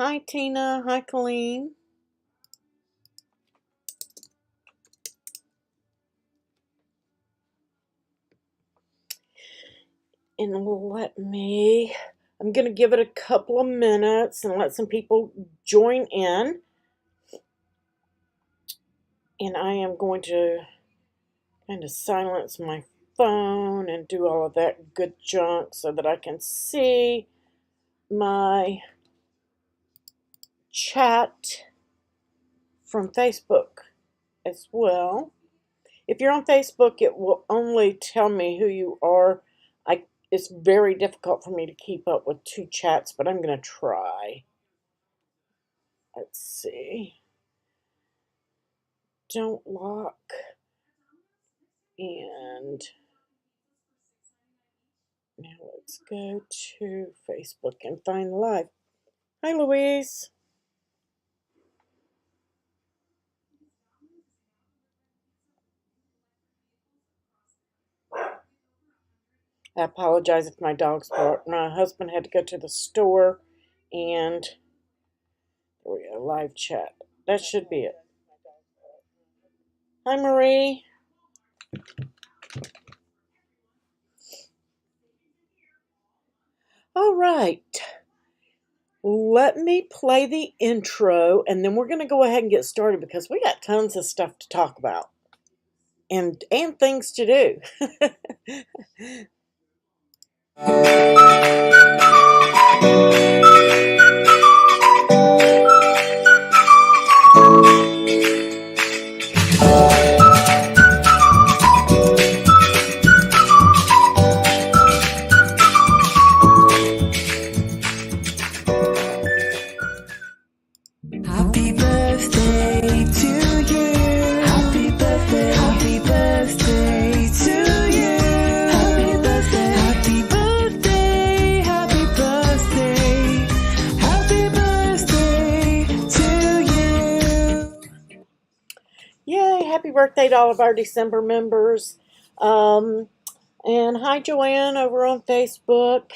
Hi, Tina. Hi, Colleen. And I'm going to give it a couple of minutes and let some people join in. And I am going to kind of silence my phone and do all of that good junk so that I can see my chat from Facebook as well. If you're on Facebook, it will only tell me who you are. It's very difficult for me to keep up with two chats, but I'm going to try. Let's see. Don't lock. And now let's go to Facebook and find live. Hi, Louise. I apologize if my dog's bark. My husband had to go to the store, and there we go, live chat. That should be it. Hi, Marie. All right. Let me play the intro, and then we're going to go ahead and get started because we got tons of stuff to talk about and things to do. Happy birthday to you. Happy birthday. Happy birthday to you. Happy birthday. Happy birthday. Happy birthday. Happy birthday to you. Yay, happy birthday to all of our December members. And hi, Joanne, over on Facebook.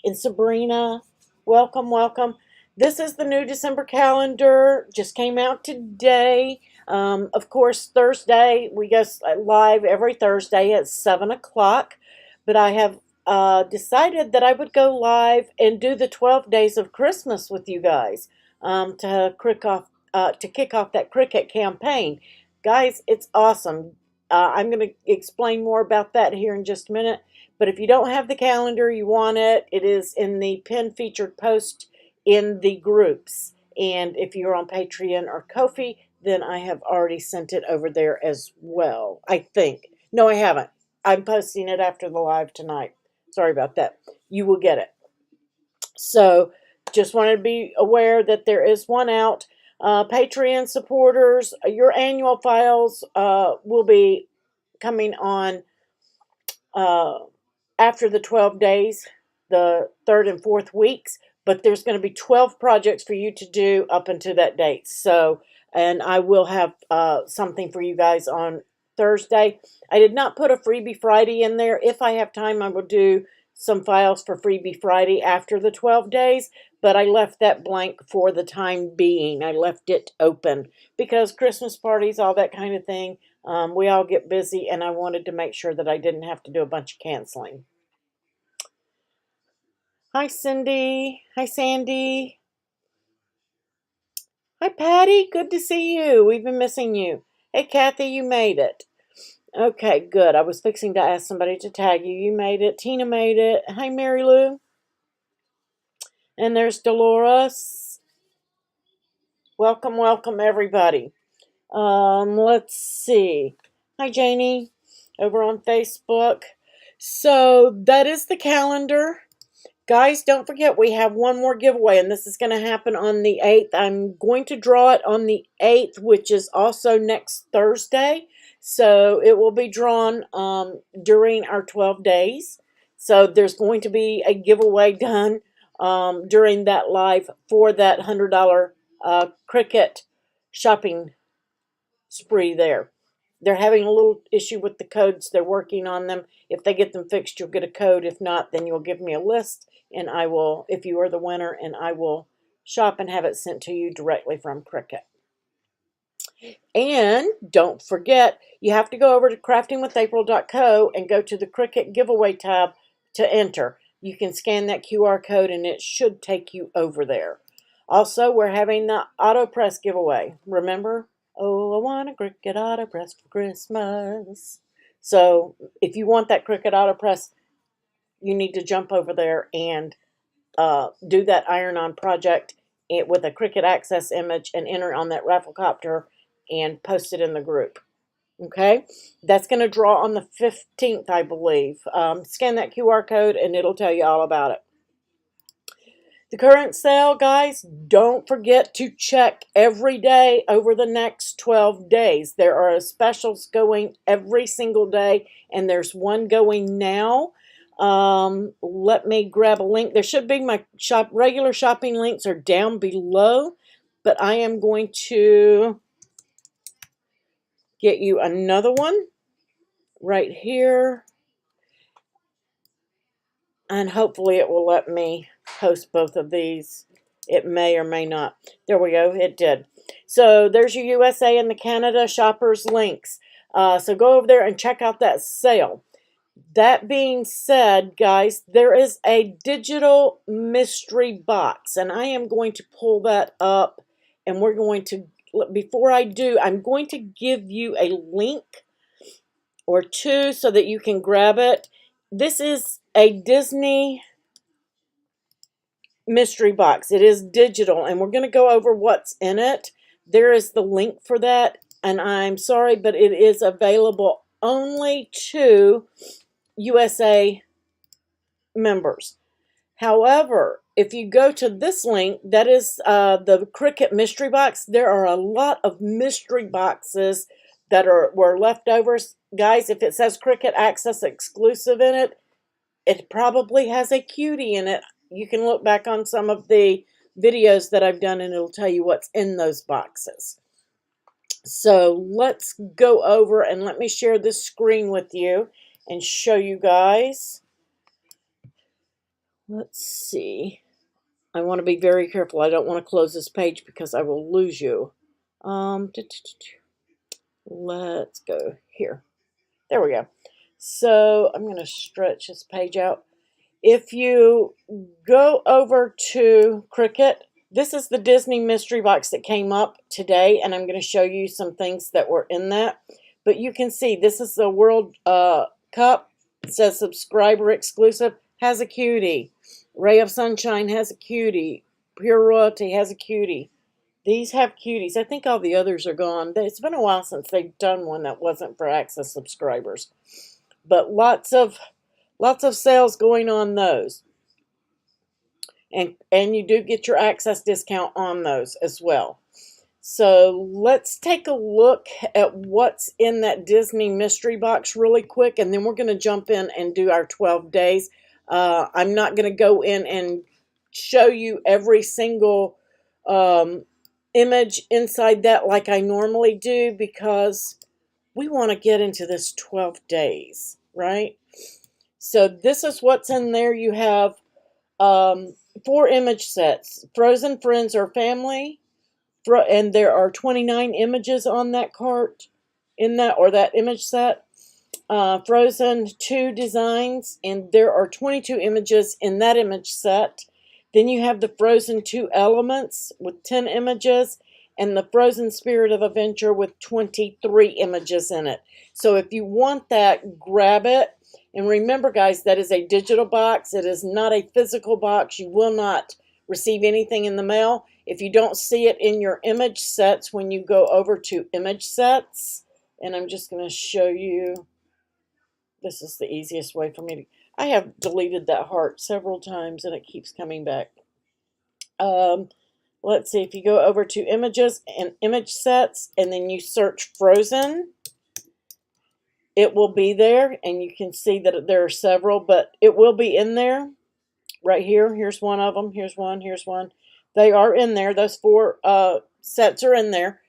And Sabrina, welcome, welcome. This is the new December calendar, just came out today. Of course, Thursday, we go live every Thursday at 7 o'clock. But I have decided that I would go live and do the 12 days of Christmas with you guys to kick off that Cricut campaign. Guys, it's awesome. I'm going to explain more about that here in just a minute. But if you don't have the calendar, you want it, it is in the pinned featured post in the groups. And if you're on Patreon or Ko-fi, then I have already sent it over there as well, I think. No, I haven't. I'm posting it after the live tonight. Sorry about that. You will get it. So just wanted to be aware that there is one out. Patreon supporters, your annual files will be coming on after the 12 days, the third and fourth weeks, but there's going to be 12 projects for you to do up until that date. So, and I will have something for you guys on Thursday. I did not put a Freebie Friday in there. If I have time, I will do some files for Freebie Friday after the 12 days, but I left that blank for the time being. I left it open because Christmas parties, all that kind of thing, we all get busy, and I wanted to make sure that I didn't have to do a bunch of canceling. Hi, Cindy. Hi, Sandy. Hi, Patty. Good to see you. We've been missing you. Hey, Kathy, you made it. Okay, good. I was fixing to ask somebody to tag you. You made it. Tina made it. Hi, Mary Lou. And there's Dolores. Welcome, welcome, everybody. Let's see. Hi, Janie, over on Facebook. So that is the calendar. Guys, don't forget we have one more giveaway, and this is going to happen on the 8th. I'm going to draw it on the 8th, which is also next Thursday. So it will be drawn during our 12 days. So there's going to be a giveaway done during that live for that $100 Cricut shopping spree there. They're having a little issue with the codes. They're working on them. If they get them fixed, you'll get a code. If not, then you'll give me a list, and I will, if you are the winner, and I will shop and have it sent to you directly from Cricut. And don't forget, you have to go over to craftingwithapril.co and go to the Cricut giveaway tab to enter. You can scan that QR code and it should take you over there. Also, we're having the AutoPress giveaway. Remember? Oh, I want a Cricut AutoPress for Christmas. So if you want that Cricut AutoPress, you need to jump over there and do that iron-on project with a Cricut Access image and enter on that rafflecopter and post it in the group. Okay, that's going to draw on the 15th, I believe. Scan that QR code and it'll tell you all about it. The current sale, guys, don't forget to check every day over the next 12 days. There are specials going every single day, and there's one going now. Let me grab a link. There should be my regular shopping links are down below, but I am going to get you another one right here, and hopefully it will let me post both of these. It may or may not. There we go. It did. So there's your USA and the Canada shoppers links. So go over there and check out that sale. That being said, guys, there is a digital mystery box, and I am going to pull that up, and we're going to, before I do, I'm going to give you a link or two so that you can grab it. This is a Disney mystery box. It is digital, and we're going to go over what's in it. There is the link for that, and I'm sorry, but it is available only to USA members. However, if you go to this link, that is the Cricut mystery box. There are a lot of mystery boxes that were leftovers. Guys, if it says Cricut Access Exclusive in it, it probably has a cutie in it. You can look back on some of the videos that I've done and it'll tell you what's in those boxes. So let's go over and let me share this screen with you and show you guys. Let's see. I want to be very careful. I don't want to close this page because I will lose you. Let's go here. There we go. So I'm going to stretch this page out. If you go over to Cricut, this is the Disney mystery box that came up today, and I'm going to show you some things that were in that. But you can see this is the World Cup. It says subscriber exclusive, has a cutie. Ray of Sunshine has a cutie. Pure Royalty has a cutie. These have cuties. I think all the others are gone. It's been a while since they've done one that wasn't for Access subscribers. But lots of sales going on those. And you do get your Access discount on those as well. So let's take a look at what's in that Disney mystery box really quick, and then we're going to jump in and do our 12 days. I'm not going to go in and show you every single image inside that like I normally do, because we want to get into this 12 days, right? So this is what's in there. You have 4 image sets. Frozen Friends or Family. And there are 29 images on that cart, that image set. Frozen 2 designs, and there are 22 images in that image set. Then you have the Frozen 2 Elements with 10 images, and the Frozen Spirit of Adventure with 23 images in it. So if you want that, grab it. And remember, guys, that is a digital box. It is not a physical box. You will not receive anything in the mail. If you don't see it in your image sets, when you go over to image sets, and I'm just going to show you, this is the easiest way for me to, I have deleted that heart several times and it keeps coming back. Let's see, if you go over to images and image sets and then you search Frozen, it will be there, and you can see that there are several, but it will be in there. Right here, here's one of them, here's one, here's one. They are in there. Those 4 sets are in there.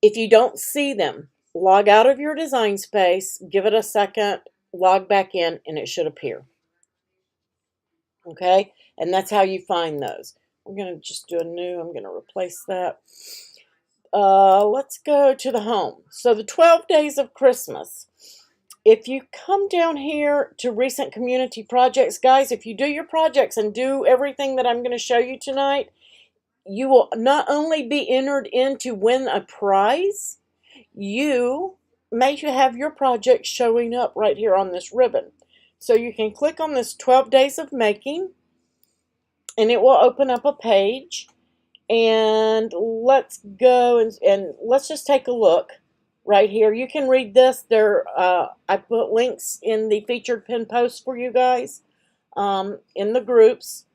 If you don't see them, log out of your design space, give it a second, log back in, and it should appear. Okay? And that's how you find those. I'm going to just do a new. I'm going to replace that. Let's go to the home. So the 12 days of Christmas. If you come down here to recent community projects, guys, if you do your projects and do everything that I'm going to show you tonight, you will not only be entered in to win a prize, you may have your project showing up right here on this ribbon. So you can click on this 12 days of making, and it will open up a page. And let's go and let's just take a look right here. You can read this. I put links in the featured pin post for you guys in the groups.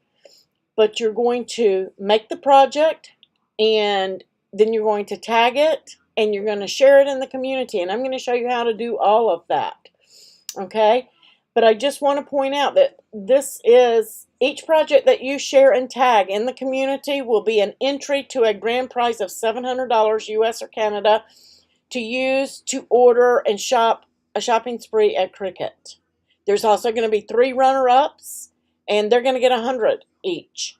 But you're going to make the project, and then you're going to tag it, and you're going to share it in the community. And I'm going to show you how to do all of that. Okay? But I just want to point out that each project that you share and tag in the community will be an entry to a grand prize of $700 US or Canada to use to order and shop a shopping spree at Cricut. There's also going to be 3 runner-ups, and they're going to get 100 each.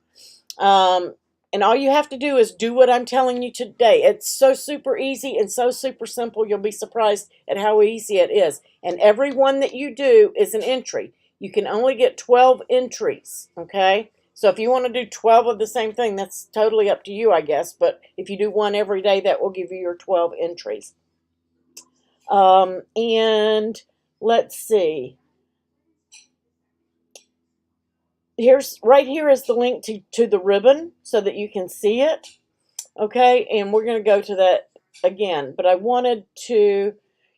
And all you have to do is do what I'm telling you today. It's so super easy and so super simple. You'll be surprised at how easy it is. And every one that you do is an entry. You can only get 12 entries, okay? So if you want to do 12 of the same thing, that's totally up to you, I guess. But if you do one every day, that will give you your 12 entries. And let's see. Right here is the link to the ribbon so that you can see it. Okay, and we're going to go to that again. But I wanted to,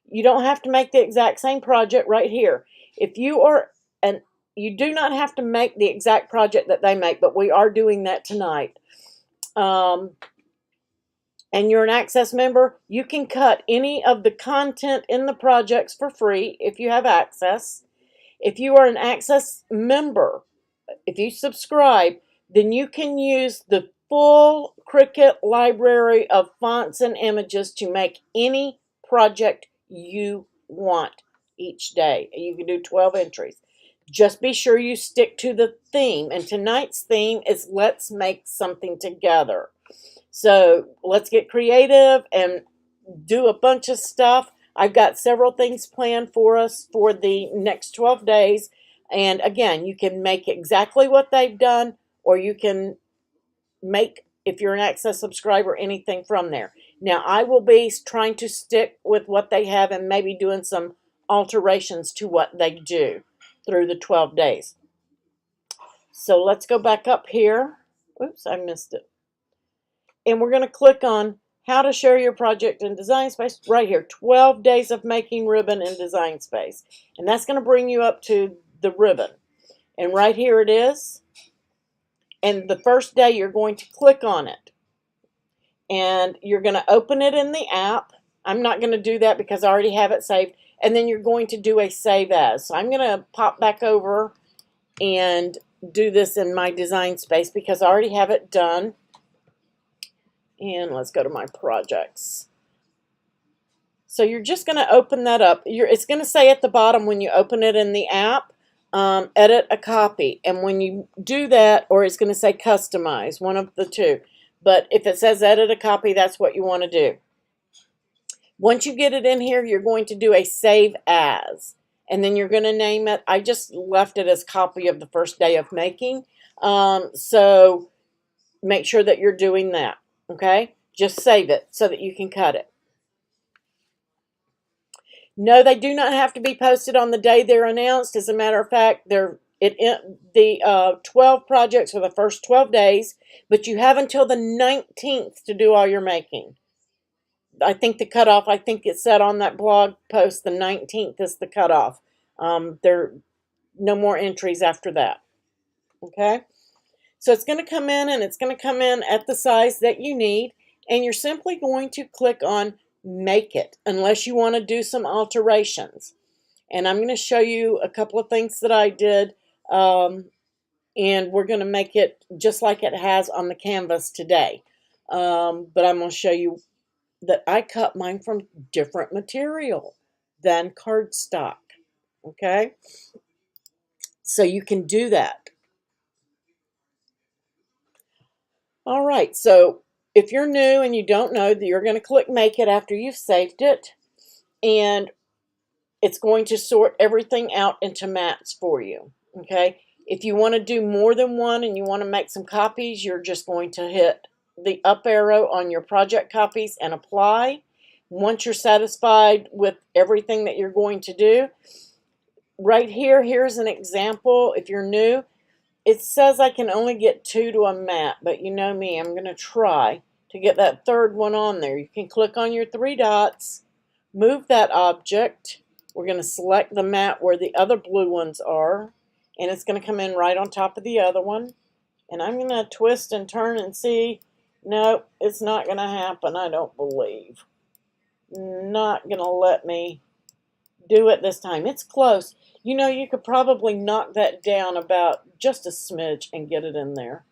you don't have to make the exact same project right here. If you are, and you do not have to make the exact project that they make, but we are doing that tonight. And you're an Access member, you can cut any of the content in the projects for free if you have access. If you are an Access member, if you subscribe, then you can use the full Cricut library of fonts and images to make any project you want each day. You can do 12 entries. Just be sure you stick to the theme. And tonight's theme is let's make something together. So let's get creative and do a bunch of stuff. I've got several things planned for us for the next 12 days. And again, you can make exactly what they've done, or you can make, if you're an Access subscriber, anything from there. Now, I will be trying to stick with what they have and maybe doing some alterations to what they do through the 12 days. So let's go back up here. Oops, I missed it. And we're going to click on how to share your project in Designspace right here. 12 days of making ribbon in Designspace. And that's going to bring you up to the ribbon. And right here it is. And the first day you're going to click on it. And you're going to open it in the app. I'm not going to do that because I already have it saved. And then you're going to do a save as. So I'm going to pop back over and do this in my Designspace because I already have it done. And let's go to my projects. So you're just going to open that up. It's going to say at the bottom when you open it in the app, edit a copy. And when you do that, or it's going to say customize, one of the two. But if it says edit a copy, that's what you want to do. Once you get it in here, you're going to do a save as. And then you're going to name it. I just left it as copy of the first day of making. So make sure that you're doing that. Okay? Just save it so that you can cut it. No, they do not have to be posted on the day they're announced. As a matter of fact, the 12 projects are the first 12 days, but you have until the 19th to do all your making. I think the cutoff, I think it said on that blog post, the 19th is the cutoff. There are no more entries after that. Okay? So it's going to come in, and it's going to come in at the size that you need, and you're simply going to click on Make It, unless you want to do some alterations. And I'm going to show you a couple of things that I did, and we're going to make it just like it has on the canvas today. But I'm going to show you that I cut mine from different material than cardstock. Okay? So you can do that. All right, so if you're new and you don't know, you're going to click Make It after you've saved it, and it's going to sort everything out into mats for you, okay? If you want to do more than one and you want to make some copies, you're just going to hit the up arrow on your project copies and apply. Once you're satisfied with everything that you're going to do, right here, here's an example. If you're new, it says I can only get 2 to a mat, but you know me, I'm going to try to get that third one on there. You can click on your 3 dots, move that object. We're going to select the mat where the other blue ones are, and it's going to come in right on top of the other one. And I'm going to twist and turn and see. No, it's not going to happen, I don't believe. Not going to let me do it this time. It's close. You know, you could probably knock that down about just a smidge and get it in there.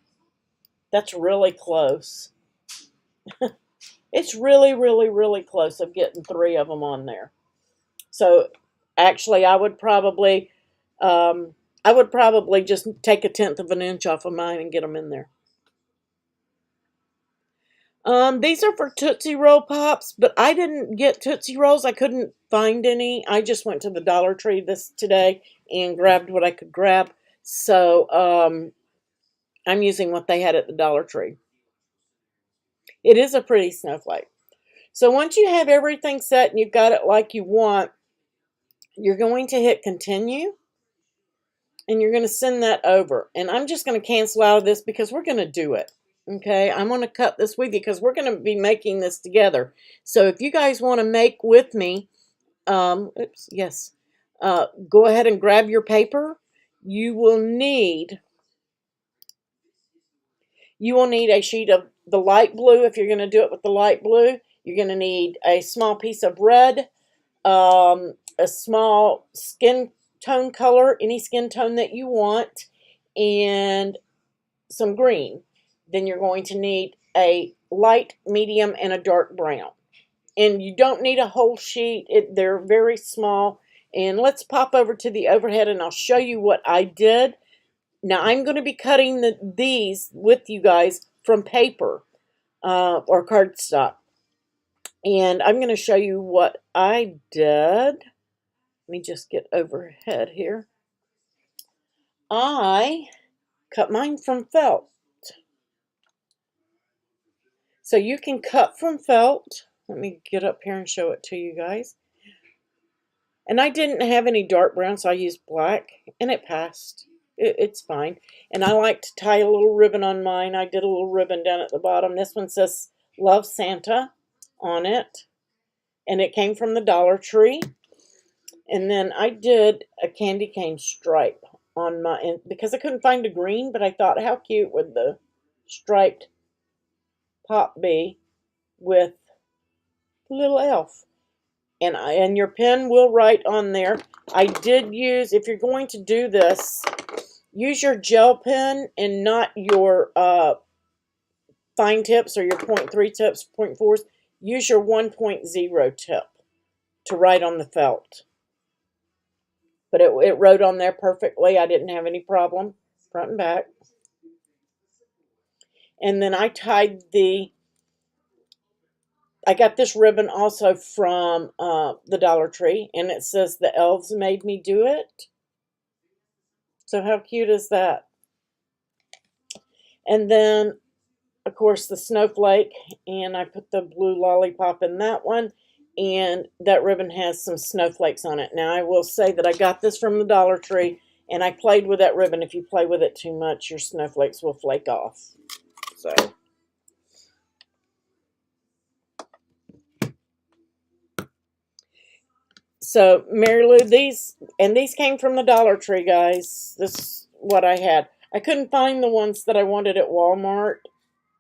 That's really close. It's really, really, really close of getting 3 of them on there. So actually, I would probably just take 1/10 of an inch off of mine and get them in there. These are for Tootsie Roll Pops, but I didn't get Tootsie Rolls. I couldn't find any. I just went to the Dollar Tree today and grabbed what I could grab. So I'm using what they had at the Dollar Tree. It is a pretty snowflake. So once you have everything set and you've got it like you want, you're going to hit Continue. And you're going to send that over. And I'm just going to cancel out of this because we're going to do it. Okay, I'm going to cut this with you because we're going to be making this together. So if you guys want to make with me, go ahead and grab your paper. You will need a sheet of the light blue if you're going to do it with the light blue. You're going to need a small piece of red, a small skin tone color, any skin tone that you want, and some green. Then you're going to need a light, medium, and a dark brown. And you don't need a whole sheet. They're very small. And let's pop over to the overhead and I'll show you what I did. Now I'm going to be cutting these with you guys from paper or cardstock. And I'm going to show you what I did. Let me just get overhead here. I cut mine from felt. So you can cut from felt. Let me get up here and show it to you guys. And I didn't have any dark brown, so I used black, and it passed. It's fine. And I like to tie a little ribbon on mine. I did a little ribbon down at the bottom. This one says Love Santa on it. And it came from the Dollar Tree. And then I did a candy cane stripe on my, because I couldn't find a green, but I thought how cute would the striped pop be with the little elf. And your pen will write on there. I did use, if you're going to do this, use your gel pen and not your fine tips or your 0.3 tips, 0.4s. Use your 1.0 tip to write on the felt. But it wrote on there perfectly. I didn't have any problem, front and back. And then I tied I got this ribbon also from the Dollar Tree, and it says the elves made me do it. So how cute is that? And then, of course, the snowflake, and I put the blue lollipop in that one, and that ribbon has some snowflakes on it. Now, I will say that I got this from the Dollar Tree, and I played with that ribbon. If you play with it too much, your snowflakes will flake off. So, Mary Lou, these came from the Dollar Tree, guys. This is what I had. I couldn't find the ones that I wanted at Walmart.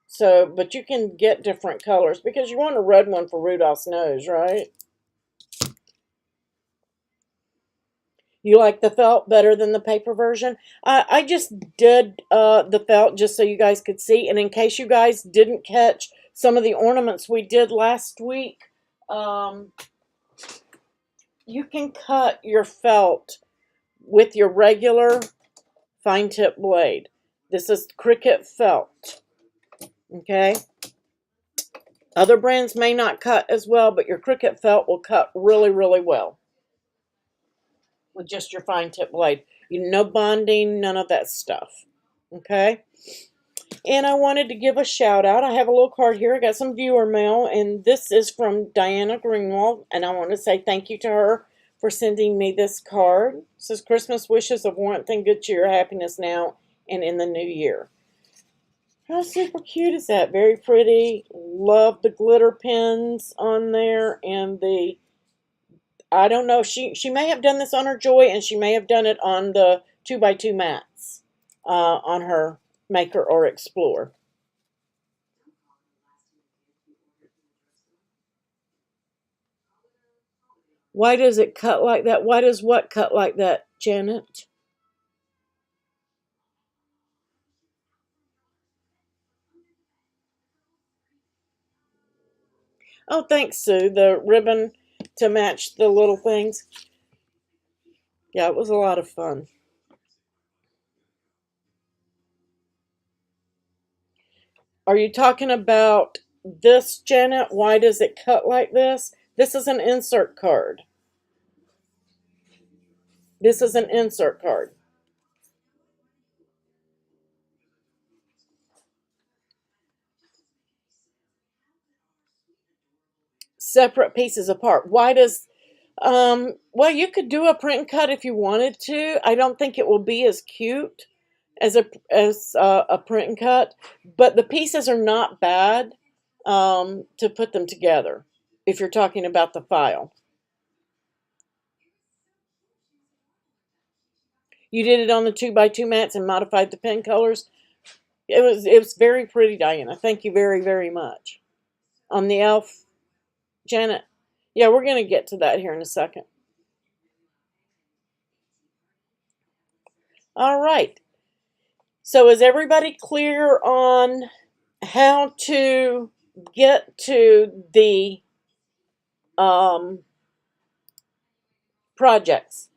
So, but you can get different colors because you want a red one for Rudolph's nose, right? You like the felt better than the paper version? I just did the felt just so you guys could see. And in case you guys didn't catch some of the ornaments we did last week, you can cut your felt with your regular fine tip blade. This is Cricut felt. Okay. Other brands may not cut as well, but your Cricut felt will cut really, really well with just your fine tip blade. No bonding, none of that stuff. Okay. And I wanted to give a shout out. I have a little card here. I got some viewer mail, and this is from Diana Greenwald, and I want to say thank you to her for sending me this card. It says, Christmas wishes of warmth and good cheer, happiness now and in the new year. How super cute is that? Very pretty. Love the glitter pins on there, and the, I don't know, she may have done this on her Joy, and she may have done it on the 2x2 mats on her Maker or Explore. Why does it cut like that? Why does what cut like that, Janet? Oh, thanks, Sue. The ribbon to match the little things. Yeah, it was a lot of fun. Are you talking about this, Janet? Why does it cut like this? This is an insert card. This is an insert card. Separate pieces apart. Why does, well, you could do a print and cut if you wanted to. I don't think it will be as cute as a print and cut, but the pieces are not bad to put them together if you're talking about the file. You did it on the 2x2 mats and modified the pen colors. It was very pretty, Diana. Thank you very, very much. On the elf, Janet. Yeah, we're going to get to that here in a second. All right. So is everybody clear on how to get to the projects?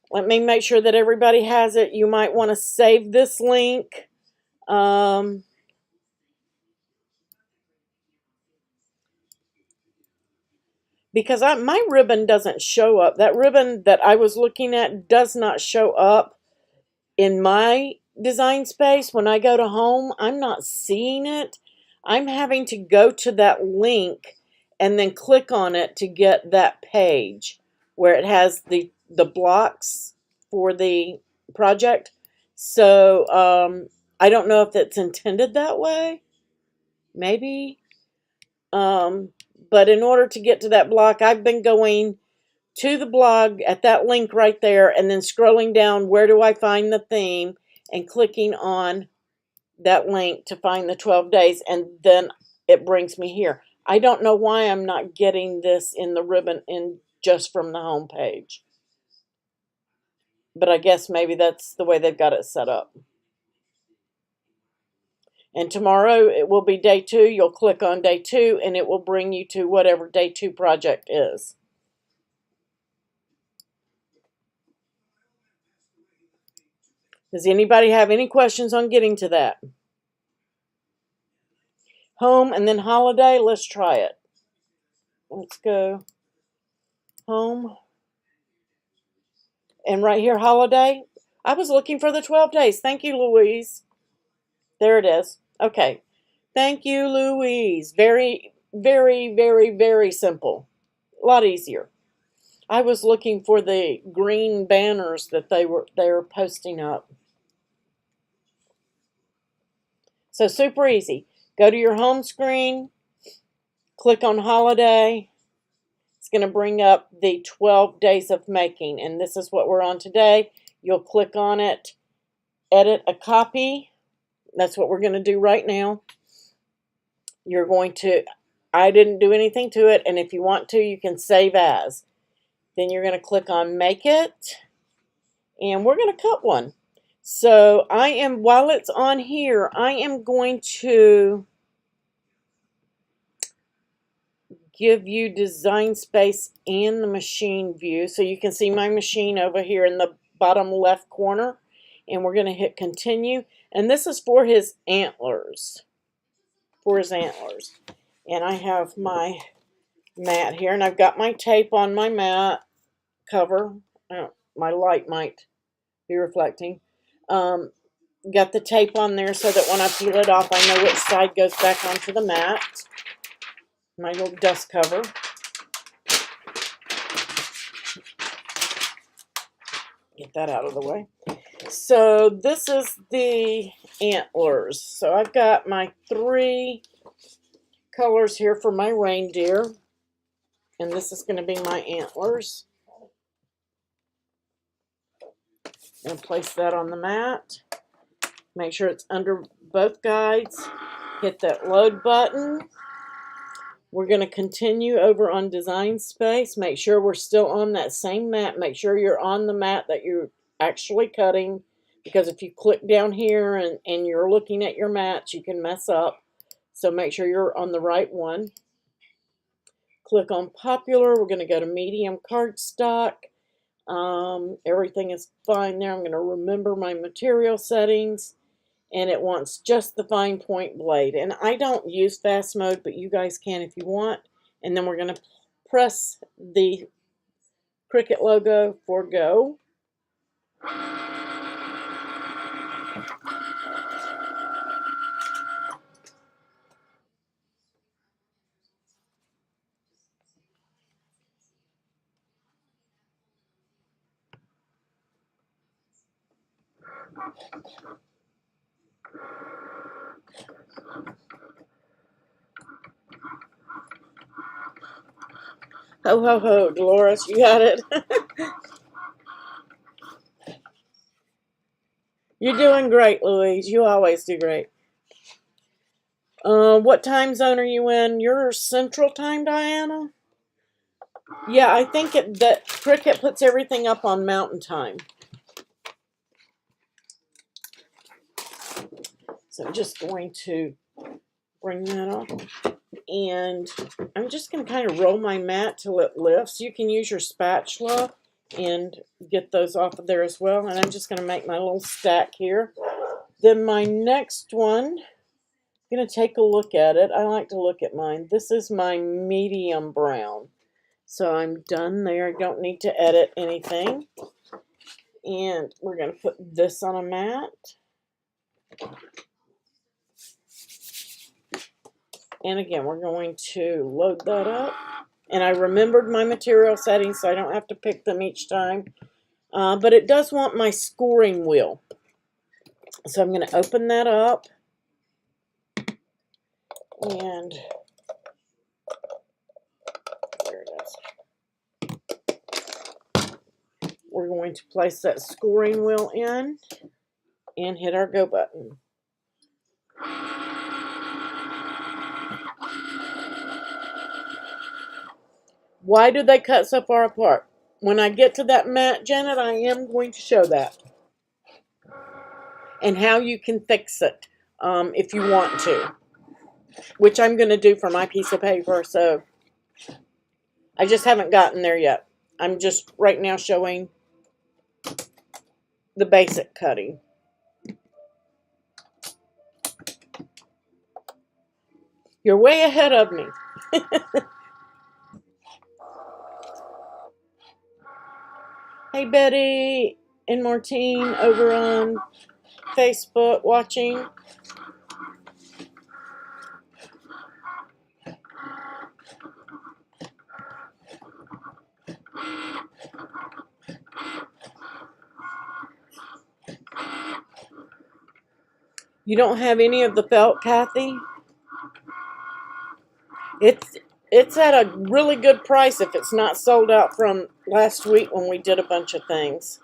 Let me make sure that everybody has it. You might want to save this link. Because my ribbon doesn't show up. That ribbon that I was looking at does not show up in my design space. When I go to home, I'm not seeing it. I'm having to go to that link and then click on it to get that page where it has the blocks for the project. So I don't know if it's intended that way. Maybe. But in order to get to that block, I've been going to the blog at that link right there and then scrolling down, where do I find the theme, and clicking on that link to find the 12 days, and then it brings me here. I don't know why I'm not getting this in the ribbon in just from the home page. But I guess maybe that's the way they've got it set up. And tomorrow it will be day 2. You'll click on day 2 and it will bring you to whatever day 2 project is. Does anybody have any questions on getting to that? Home and then holiday, let's try it. Let's go home. And right here, holiday. I was looking for the 12 days. Thank you, Louise. There it is. Okay. Thank you, Louise. Very, very, very, very simple. A lot easier. I was looking for the green banners that they were posting up. So super easy. Go to your home screen, click on holiday. It's going to bring up the 12 days of making, and this is what we're on today. You'll click on it, edit a copy. That's what we're going to do right now. You're going to, I didn't do anything to it, and if you want to, you can save as. Then you're going to click on make it, and we're going to cut one. So I am, while it's on here, I am going to give you design space and the machine view. So you can see my machine over here in the bottom left corner. and we're going to hit continue. And this is for his antlers. And I have my mat here, and I've got my tape on my mat cover. My light might be reflecting. Got the tape on there so that when I peel it off, I know which side goes back onto the mat. My little dust cover. Get that out of the way. So this is the antlers. So I've got my 3 colors here for my reindeer. And this is going to be my antlers. I'm going to place that on the mat. Make sure it's under both guides. Hit that load button. We're going to continue over on Designspace. Make sure we're still on that same mat. Make sure you're on the mat that you're actually cutting, because if you click down here and you're looking at your mats, you can mess up. So make sure you're on the right one. Click on popular. We're going to go to medium cardstock. Everything is fine there. I'm going to remember my material settings. And it wants just the fine point blade. And I don't use fast mode, but you guys can if you want. And then we're going to press the Cricut logo for go. Ho, ho, ho, Dolores, you got it. You're doing great, Louise. You always do great. What time zone are you in? You're Central Time, Diana? Yeah, I think that Cricut puts everything up on Mountain Time. So I'm just going to bring that up. And I'm just going to kind of roll my mat till it lifts. You can use your spatula and get those off of there as well. And I'm just going to make my little stack here. Then my next one, I'm going to take a look at it. I like to look at mine. This is my medium brown. So I'm done there. I don't need to edit anything. And we're going to put this on a mat. And again, we're going to load that up. And I remembered my material settings, so I don't have to pick them each time. But it does want my scoring wheel. So I'm going to open that up. And there it is. We're going to place that scoring wheel in and hit our go button. Why do they cut so far apart? When I get to that mat, Janet, I am going to show that. And how you can fix it if you want to. Which I'm going to do for my piece of paper. So I just haven't gotten there yet. I'm just right now showing the basic cutting. You're way ahead of me. Hey, Betty and Martine over on Facebook watching. You don't have any of the felt, Kathy? It's at a really good price if it's not sold out from last week when we did a bunch of things.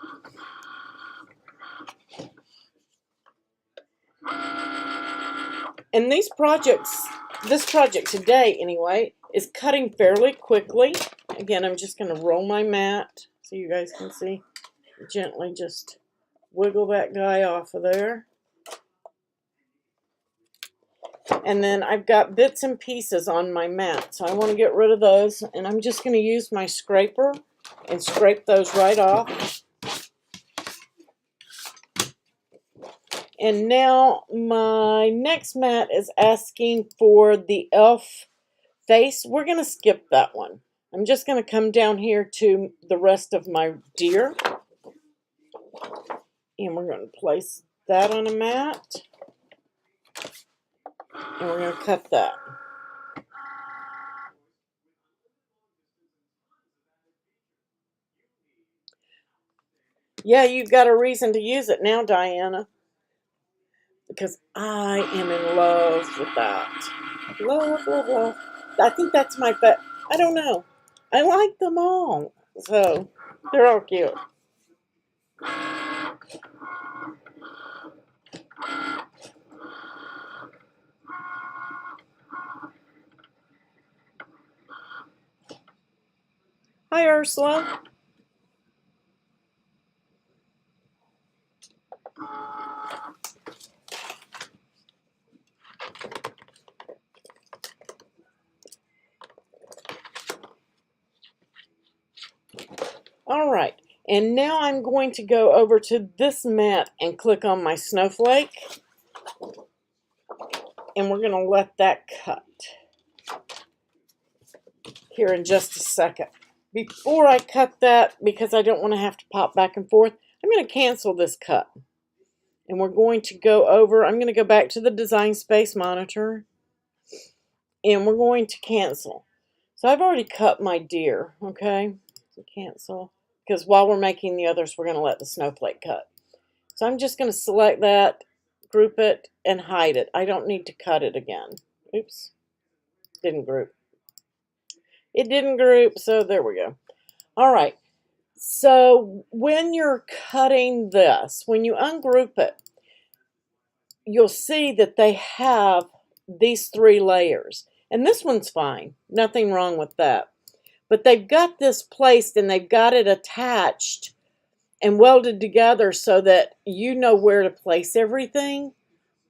And these projects, this project today anyway, is cutting fairly quickly. Again, I'm just going to roll my mat so you guys can see. Gently just wiggle that guy off of there. And then I've got bits and pieces on my mat, so I want to get rid of those. And I'm just going to use my scraper and scrape those right off. And now my next mat is asking for the elf face. We're going to skip that one. I'm just going to come down here to the rest of my deer. And we're going to place that on a mat. And we're going to cut that. Yeah, you've got a reason to use it now, Diana. Because I am in love with that. Love, love, love. I think that's my favorite. I don't know. I like them all. So, they're all cute. Hi, Ursula. All right. And now I'm going to go over to this mat and click on my snowflake. And we're going to let that cut here in just a second. Before I cut that, because I don't want to have to pop back and forth, I'm going to cancel this cut. And we're going to go over, I'm going to go back to the Designspace monitor. And we're going to cancel. So I've already cut my deer, okay? So cancel. Because while we're making the others, we're going to let the snowflake cut. So I'm just going to select that, group it, and hide it. I don't need to cut it again. Oops. Didn't group. It didn't group, so there we go. All right. So when you're cutting this, when you ungroup it, you'll see that they have these 3 layers. And this one's fine. Nothing wrong with that. But they've got this placed and they've got it attached and welded together so that you know where to place everything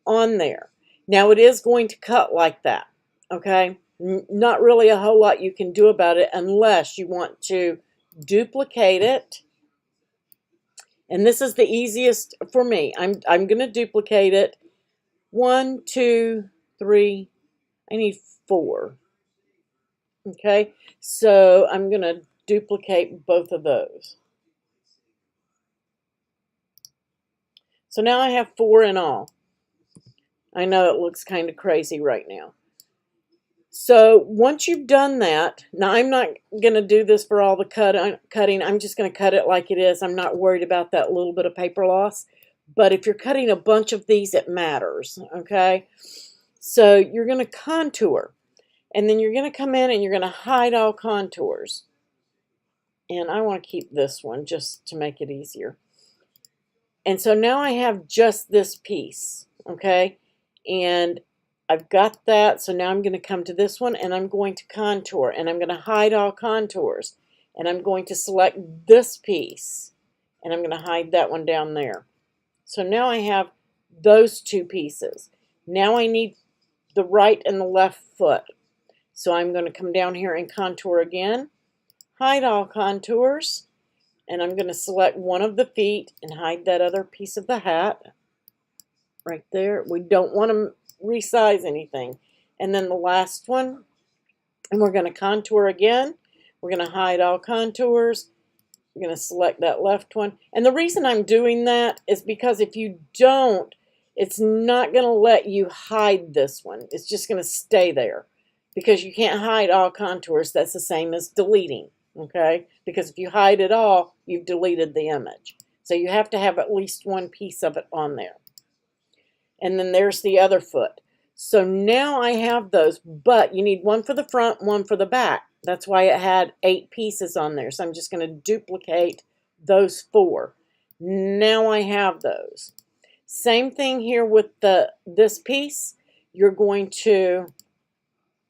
on there. Now it is going to cut like that, okay? Not really a whole lot you can do about it unless you want to duplicate it. And this is the easiest for me. I'm going to duplicate it. 1, 2, 3. I need 4. Okay, so I'm going to duplicate both of those. So now I have 4 in all. I know it looks kind of crazy right now. So once you've done that, now I'm not going to do this for all the cutting. I'm just going to cut it like it is. I'm not worried about that little bit of paper loss. But if you're cutting a bunch of these, it matters, okay? So you're going to contour. And then you're going to come in and you're going to hide all contours. And I want to keep this one just to make it easier. And so now I have just this piece, okay? And I've got that, so now I'm going to come to this one and I'm going to contour. And I'm going to hide all contours. And I'm going to select this piece. And I'm going to hide that one down there. So now I have those 2 pieces. Now I need the right and the left foot. So I'm going to come down here and contour again, hide all contours, and I'm going to select one of the feet and hide that other piece of the hat right there. We don't want to resize anything. And then the last one, and we're going to contour again. We're going to hide all contours. We're going to select that left one. And the reason I'm doing that is because if you don't, it's not going to let you hide this one. It's just going to stay there. Because you can't hide all contours. That's the same as deleting, okay? Because if you hide it all, you've deleted the image. So you have to have at least one piece of it on there. And then there's the other foot. So now I have those, but you need one for the front, one for the back. That's why it had 8 pieces on there. So I'm just going to duplicate those 4. Now I have those. Same thing here with this piece. You're going to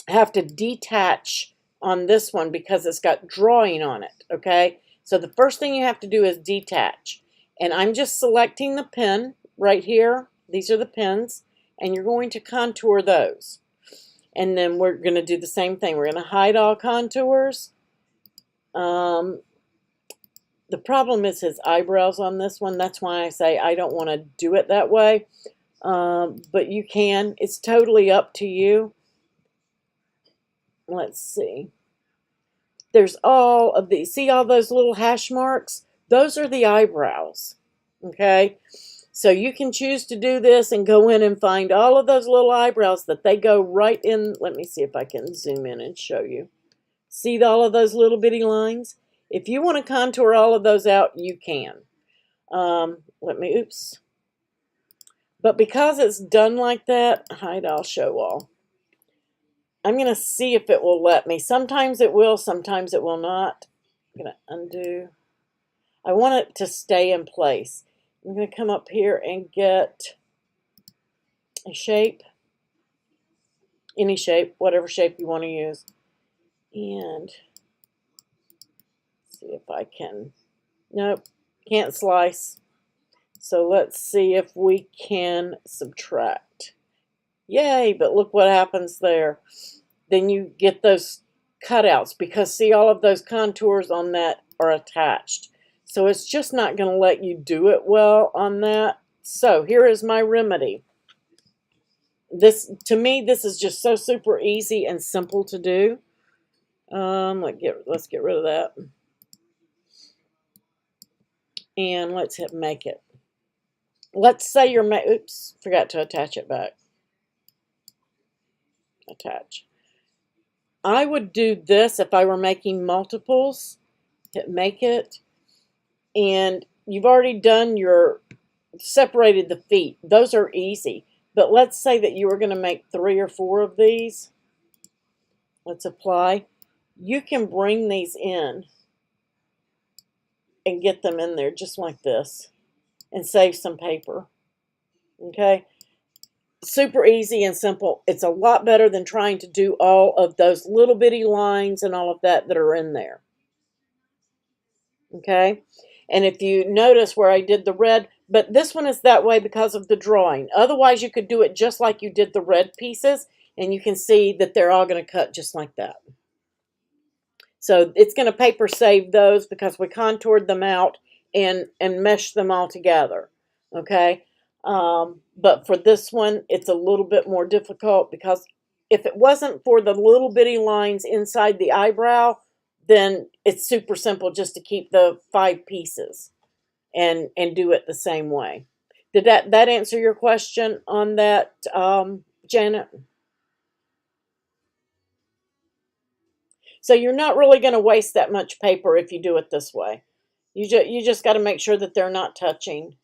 have to detach on this one because it's got drawing on it, okay? So the first thing you have to do is detach. And I'm just selecting the pin right here. These are the pins. And you're going to contour those. And then we're going to do the same thing. We're going to hide all contours. The problem is his eyebrows on this one. That's why I say I don't want to do it that way. But you can. It's totally up to you. Let's see. There's all of these. See all those little hash marks? Those are the eyebrows. Okay? So you can choose to do this and go in and find all of those little eyebrows that they go right in. Let me see if I can zoom in and show you. See all of those little bitty lines? If you want to contour all of those out, you can. Oops. But because it's done like that, hide all, show all. I'm going to see if it will let me. Sometimes it will, sometimes it will not. I'm going to undo. I want it to stay in place. I'm going to come up here and get a shape. Any shape, whatever shape you want to use. And see if I can. Nope, can't slice. So let's see if we can subtract. Yay, but look what happens there. Then you get those cutouts because see all of those contours on that are attached. So it's just not going to let you do it well on that. So here is my remedy. To me, this is just so super easy and simple to do. Let's get rid of that. And let's hit make it. Let's say you're oops, forgot to attach it back. Attach. I would do this if I were making multiples. Hit make it. And you've already done separated the feet. Those are easy. But let's say that you were going to make 3 or 4 of these. Let's apply. You can bring these in and get them in there just like this and save some paper. Okay? Super easy and simple. It's a lot better than trying to do all of those little bitty lines and all of that are in there. Okay? And if you notice where I did the red, but this one is that way because of the drawing. Otherwise, you could do it just like you did the red pieces, and you can see that they're all going to cut just like that. So it's going to paper save those because we contoured them out and meshed them all together. Okay? But for this one, it's a little bit more difficult because if it wasn't for the little bitty lines inside the eyebrow, then it's super simple just to keep the 5 pieces and do it the same way. Did that answer your question on that, Janet? So you're not really going to waste that much paper if you do it this way. You just got to make sure that they're not touching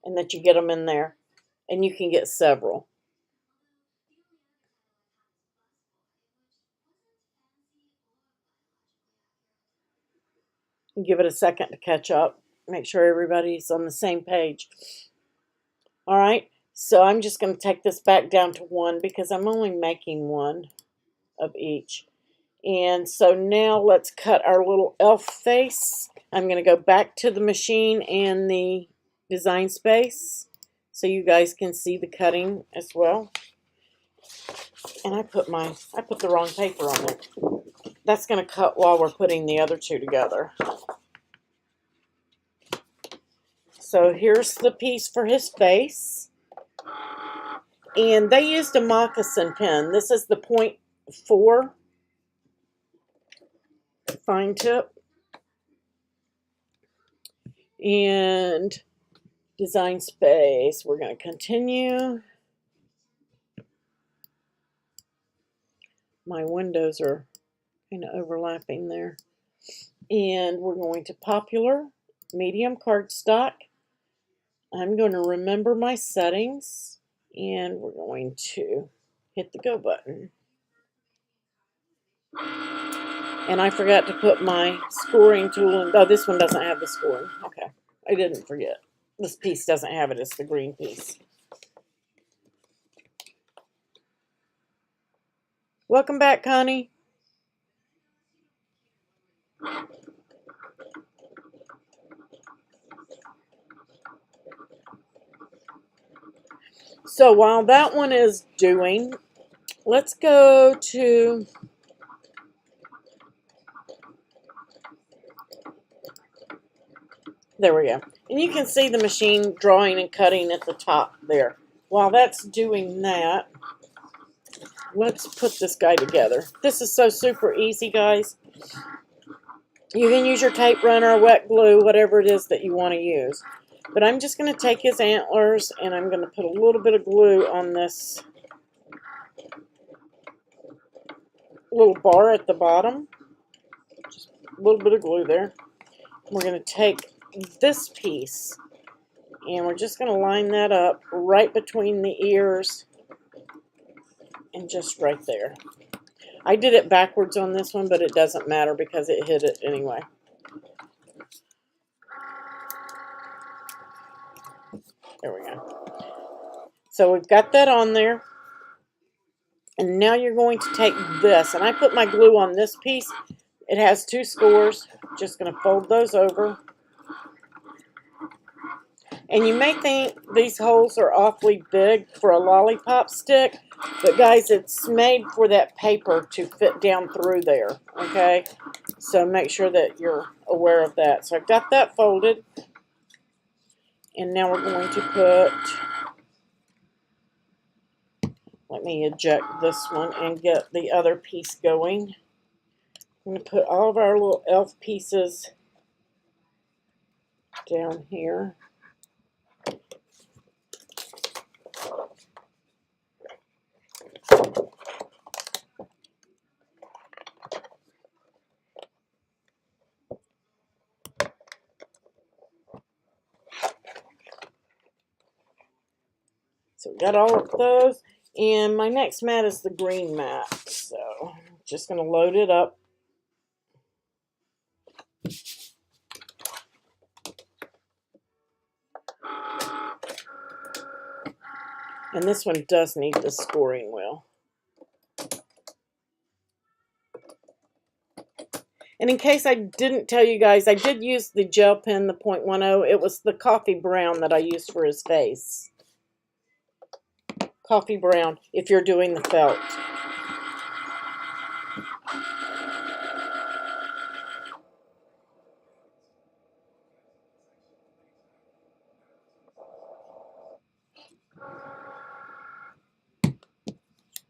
and that you get them in there. And you can get several. Give it a second to catch up. Make sure everybody's on the same page. All right. So I'm just going to take this back down to 1 because I'm only making 1 of each. And so now let's cut our little elf face. I'm going to go back to the machine and the design space so you guys can see the cutting as well. And I put the wrong paper on it. That's going to cut while we're putting the other 2 together. So here's the piece for his face. And they used a moccasin pen. This is the 0.4 fine tip. And design space. We're going to continue. My windows are kind of overlapping there. And we're going to popular, medium cardstock. I'm going to remember my settings. And we're going to hit the go button. And I forgot to put my scoring tool in. Oh, this one doesn't have the scoring. Okay, I didn't forget. This piece doesn't have it. It's the green piece. Welcome back, Connie. So while that one is doing, let's go to There we go. And you can see the machine drawing and cutting at the top there. While that's doing that, let's put this guy together. This is so super easy, guys. You can use your tape runner, wet glue, whatever it is that you want to use. But I'm just going to take his antlers and I'm going to put a little bit of glue on this little bar at the bottom. Just a little bit of glue there. We're going to take this piece and we're just going to line that up right between the ears and just right there. I did it backwards on this one, but it doesn't matter because it hit it anyway. There we go. So we've got that on there. And now you're going to take this, and I put my glue on this piece. It has 2 scores. Just going to fold those over. And you may think these holes are awfully big for a lollipop stick, but guys, it's made for that paper to fit down through there, okay? So make sure that you're aware of that. So I've got that folded. And now we're going to put, let me eject this one and get the other piece going. I'm going to put all of our little elf pieces down here. So we got all of those. And my next mat is the green mat. So I'm just going to load it up. And this one does need the scoring wheel. And in case I didn't tell you guys, I did use the gel pen, the 0.10. It was the coffee brown that I used for his face. Coffee brown, if you're doing the felt.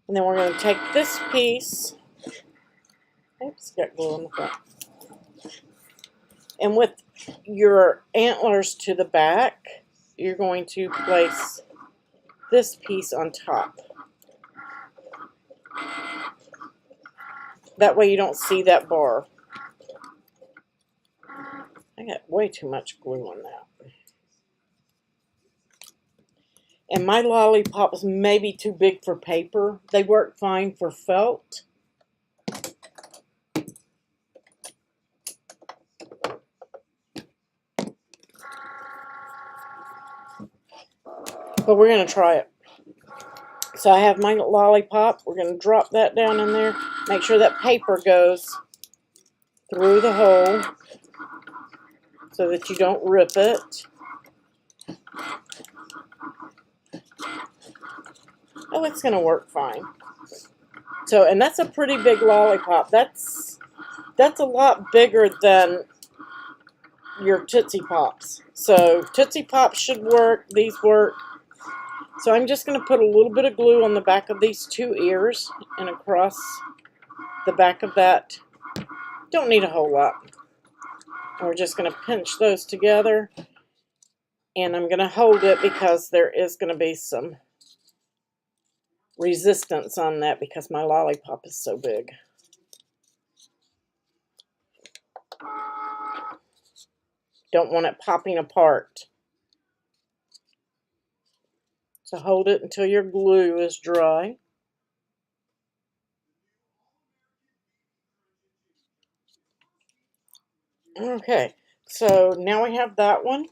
And then we're going to take this piece. Oops, got glue on the front. And with your antlers to the back, you're going to place this piece on top. That way you don't see that bar. I got way too much glue on that. And my lollipops may be too big for paper. They work fine for felt. But we're going to try it. So I have my lollipop. We're going to drop that down in there. Make sure that paper goes through the hole so that you don't rip it. Oh, it's going to work fine. So, and that's a pretty big lollipop. That's a lot bigger than your Tootsie Pops. So Tootsie Pops should work. These work. So I'm just going to put a little bit of glue on the back of these 2 ears and across the back of that. Don't need a whole lot. And we're just going to pinch those together. And I'm going to hold it because there is going to be some resistance on that because my lollipop is so big. Don't want it popping apart. So hold it until your glue is dry. Okay, so now we have that one.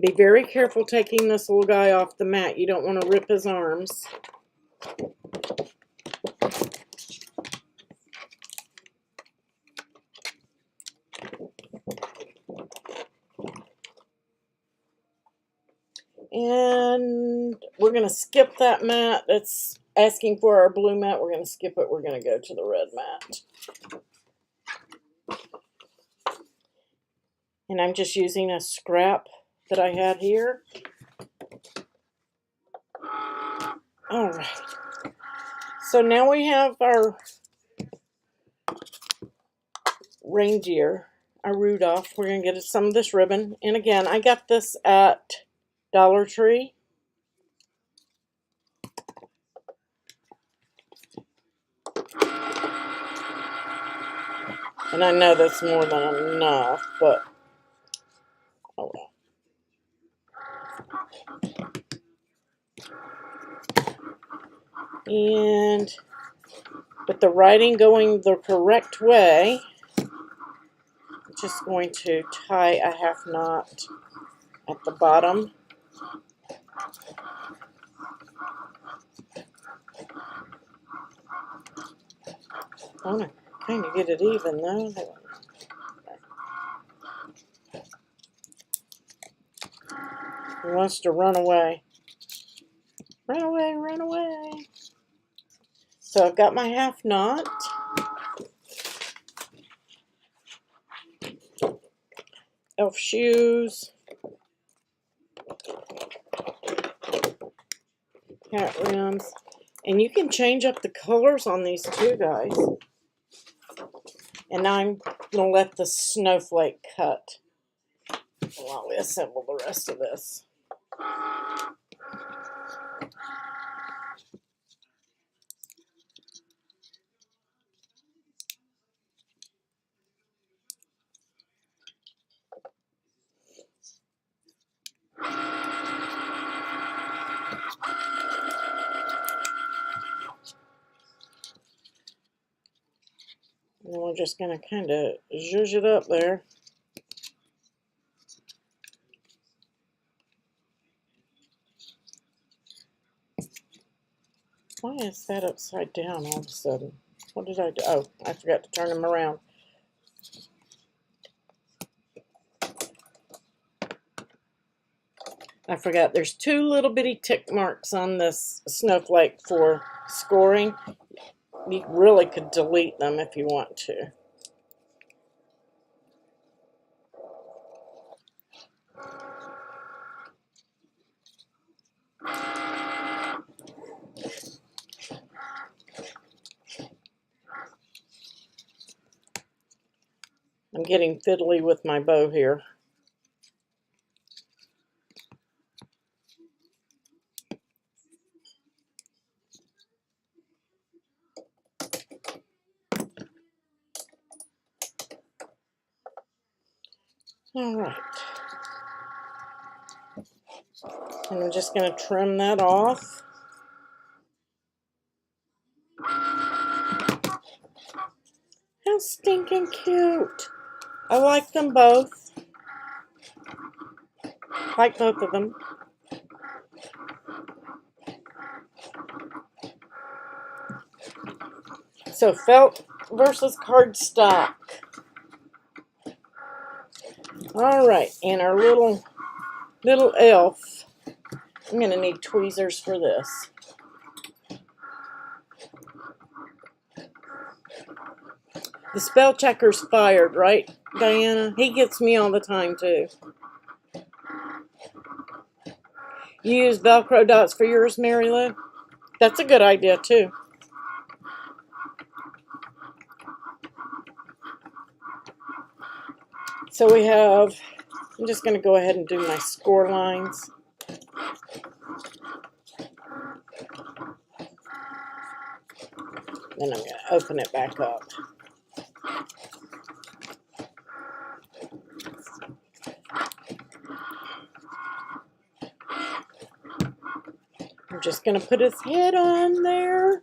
Be very careful taking this little guy off the mat. You don't want to rip his arms. And we're going to skip that mat. It's asking for our blue mat. We're going to skip it. We're going to go to the red mat. And I'm just using a scrap that I had here. All right. So now we have our reindeer, our Rudolph. We're going to get some of this ribbon. And again, I got this at Dollar Tree. And I know that's more than enough, but oh well. And with the writing going the correct way, I'm just going to tie a half knot at the bottom. I want to kind of get it even though. He wants to run away. Run away, run away. So I've got my half knot. Elf shoes. Hat rims. And you can change up the colors on these too, guys. And now I'm going to let the snowflake cut while we assemble the rest of this. And then we're just going to kind of zhuzh it up there. Why is that upside down all of a sudden? What did I do? Oh, I forgot to turn them around. I forgot there's two little bitty tick marks on this snowflake for scoring. You really could delete them if you want to. I'm getting fiddly with my bow here. All right. And I'm just going to trim that off. How stinking cute. I like them both. Like both of them. So felt versus cardstock. All right, and our little elf. I'm going to need tweezers for this. The spell checker's fired, right, Diana? He gets me all the time, too. You use Velcro dots for yours, Mary Lou? That's a good idea, too. So we have, I'm just going to go ahead and do my score lines. Then I'm going to open it back up. I'm just going to put his head on there.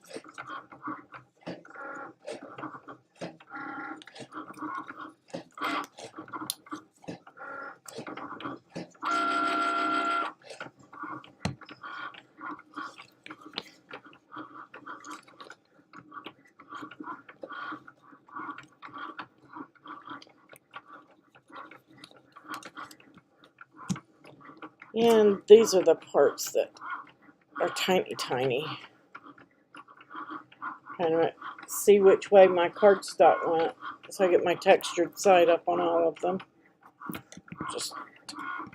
And these are the parts that are tiny, tiny. kind of see which way my cardstock went, so I get my textured side up on all of them. Just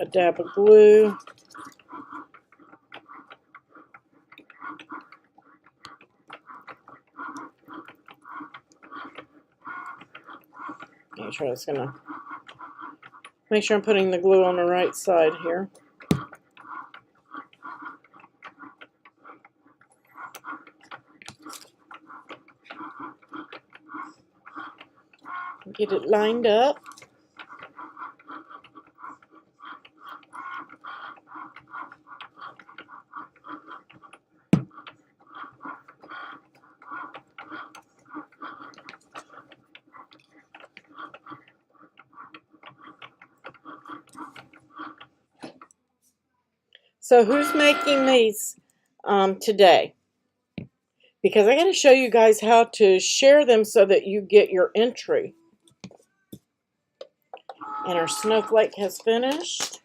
a dab of glue. Make sure I'm putting the glue on the right side here. Get it lined up. So who's making these today? Because I got to show you guys how to share them so that you get your entry. And our snowflake has finished.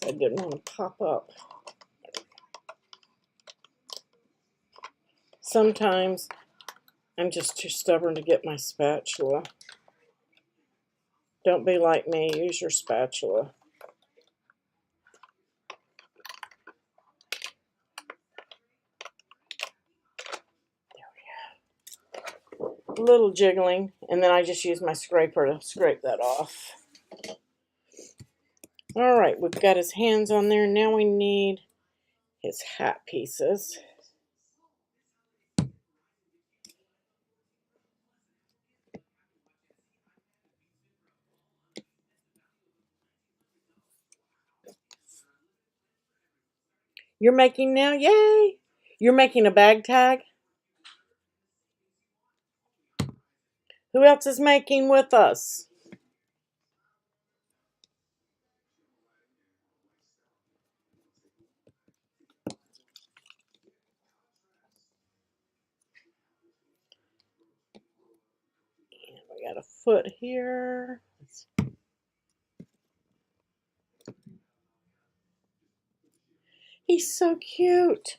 I didn't want to pop up. Sometimes I'm just too stubborn to get my spatula. Don't be like me. Use your spatula. A little jiggling, and then I just use my scraper to scrape that off. Alright, we've got his hands on there. Now we need his hat pieces. You're making now? Yay! You're making a bag tag? Who else is making with us? And we got a foot here. He's so cute.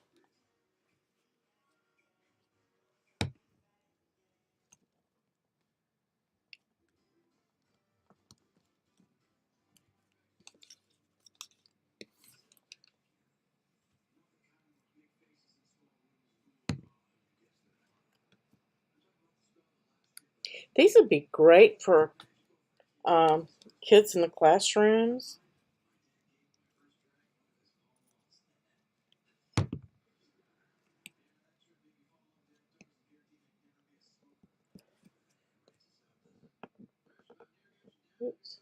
These would be great for kids in the classrooms. Oops,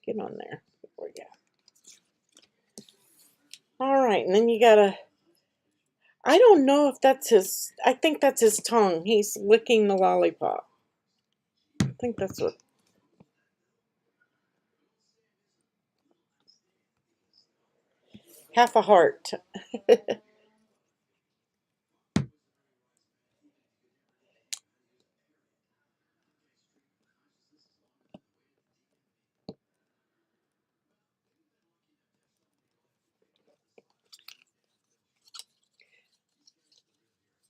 get on there. There we go. All right, and then you gotta, I don't know if that's his, I think that's his tongue. He's licking the lollipop. I think that's what. Half a heart.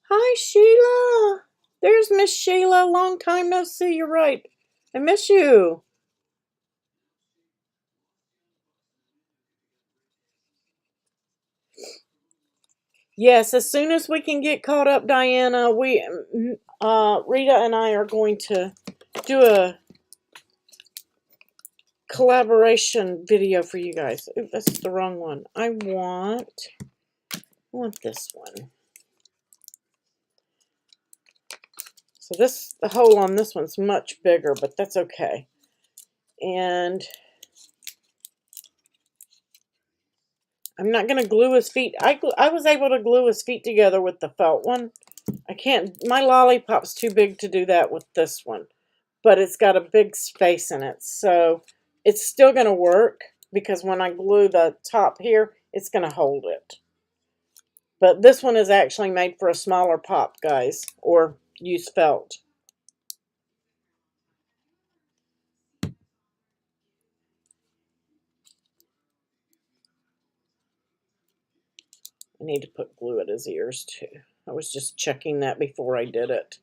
Hi, Sheila. There's Miss Sheila. Long time no see. You're right. I miss you. Yes, as soon as we can get caught up, Diana, Rita and I are going to do a collaboration video for you guys. Ooh, that's the wrong one. I want this one. So the hole on this one's much bigger, but that's okay. And I'm not going to glue his feet. I was able to glue his feet together with the felt one. I can't, my lollipop's too big to do that with this one. But it's got a big space in it. So it's still going to work because when I glue the top here, it's going to hold it. But this one is actually made for a smaller pop, guys, or use felt. I need to put glue at his ears too. I was just checking that before I did it.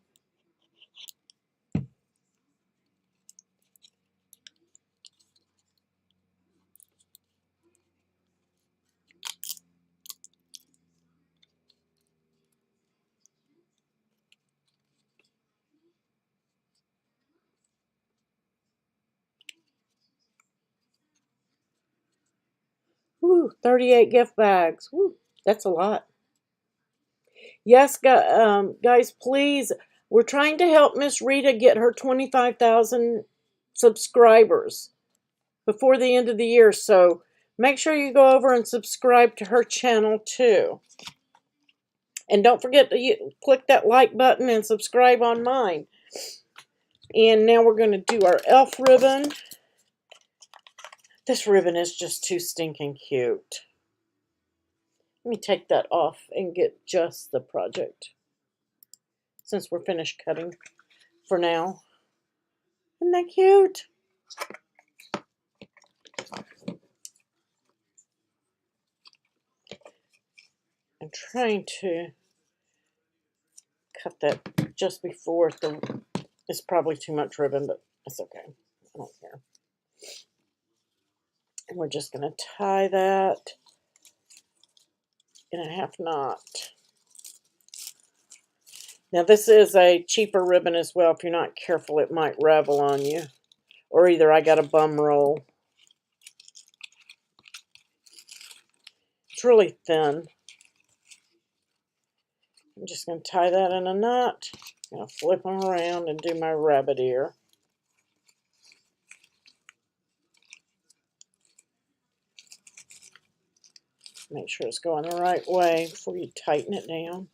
Woo, 38 gift bags. Woo, that's a lot. Yes, guys, please. We're trying to help Miss Rita get her 25,000 subscribers before the end of the year. So make sure you go over and subscribe to her channel too. And don't forget to click that like button and subscribe on mine. And now we're going to do our elf ribbon. This ribbon is just too stinking cute. Let me take that off and get just the project, since we're finished cutting for now. Isn't that cute? I'm trying to cut that just before it's probably too much ribbon, but it's okay. I don't care. And we're just going to tie that in a half knot. Now this is a cheaper ribbon as well. If you're not careful, it might ravel on you. Or either I got a bum roll. It's really thin. I'm just going to tie that in a knot. I'm going to flip them around and do my rabbit ear. Make sure it's going the right way before you tighten it down.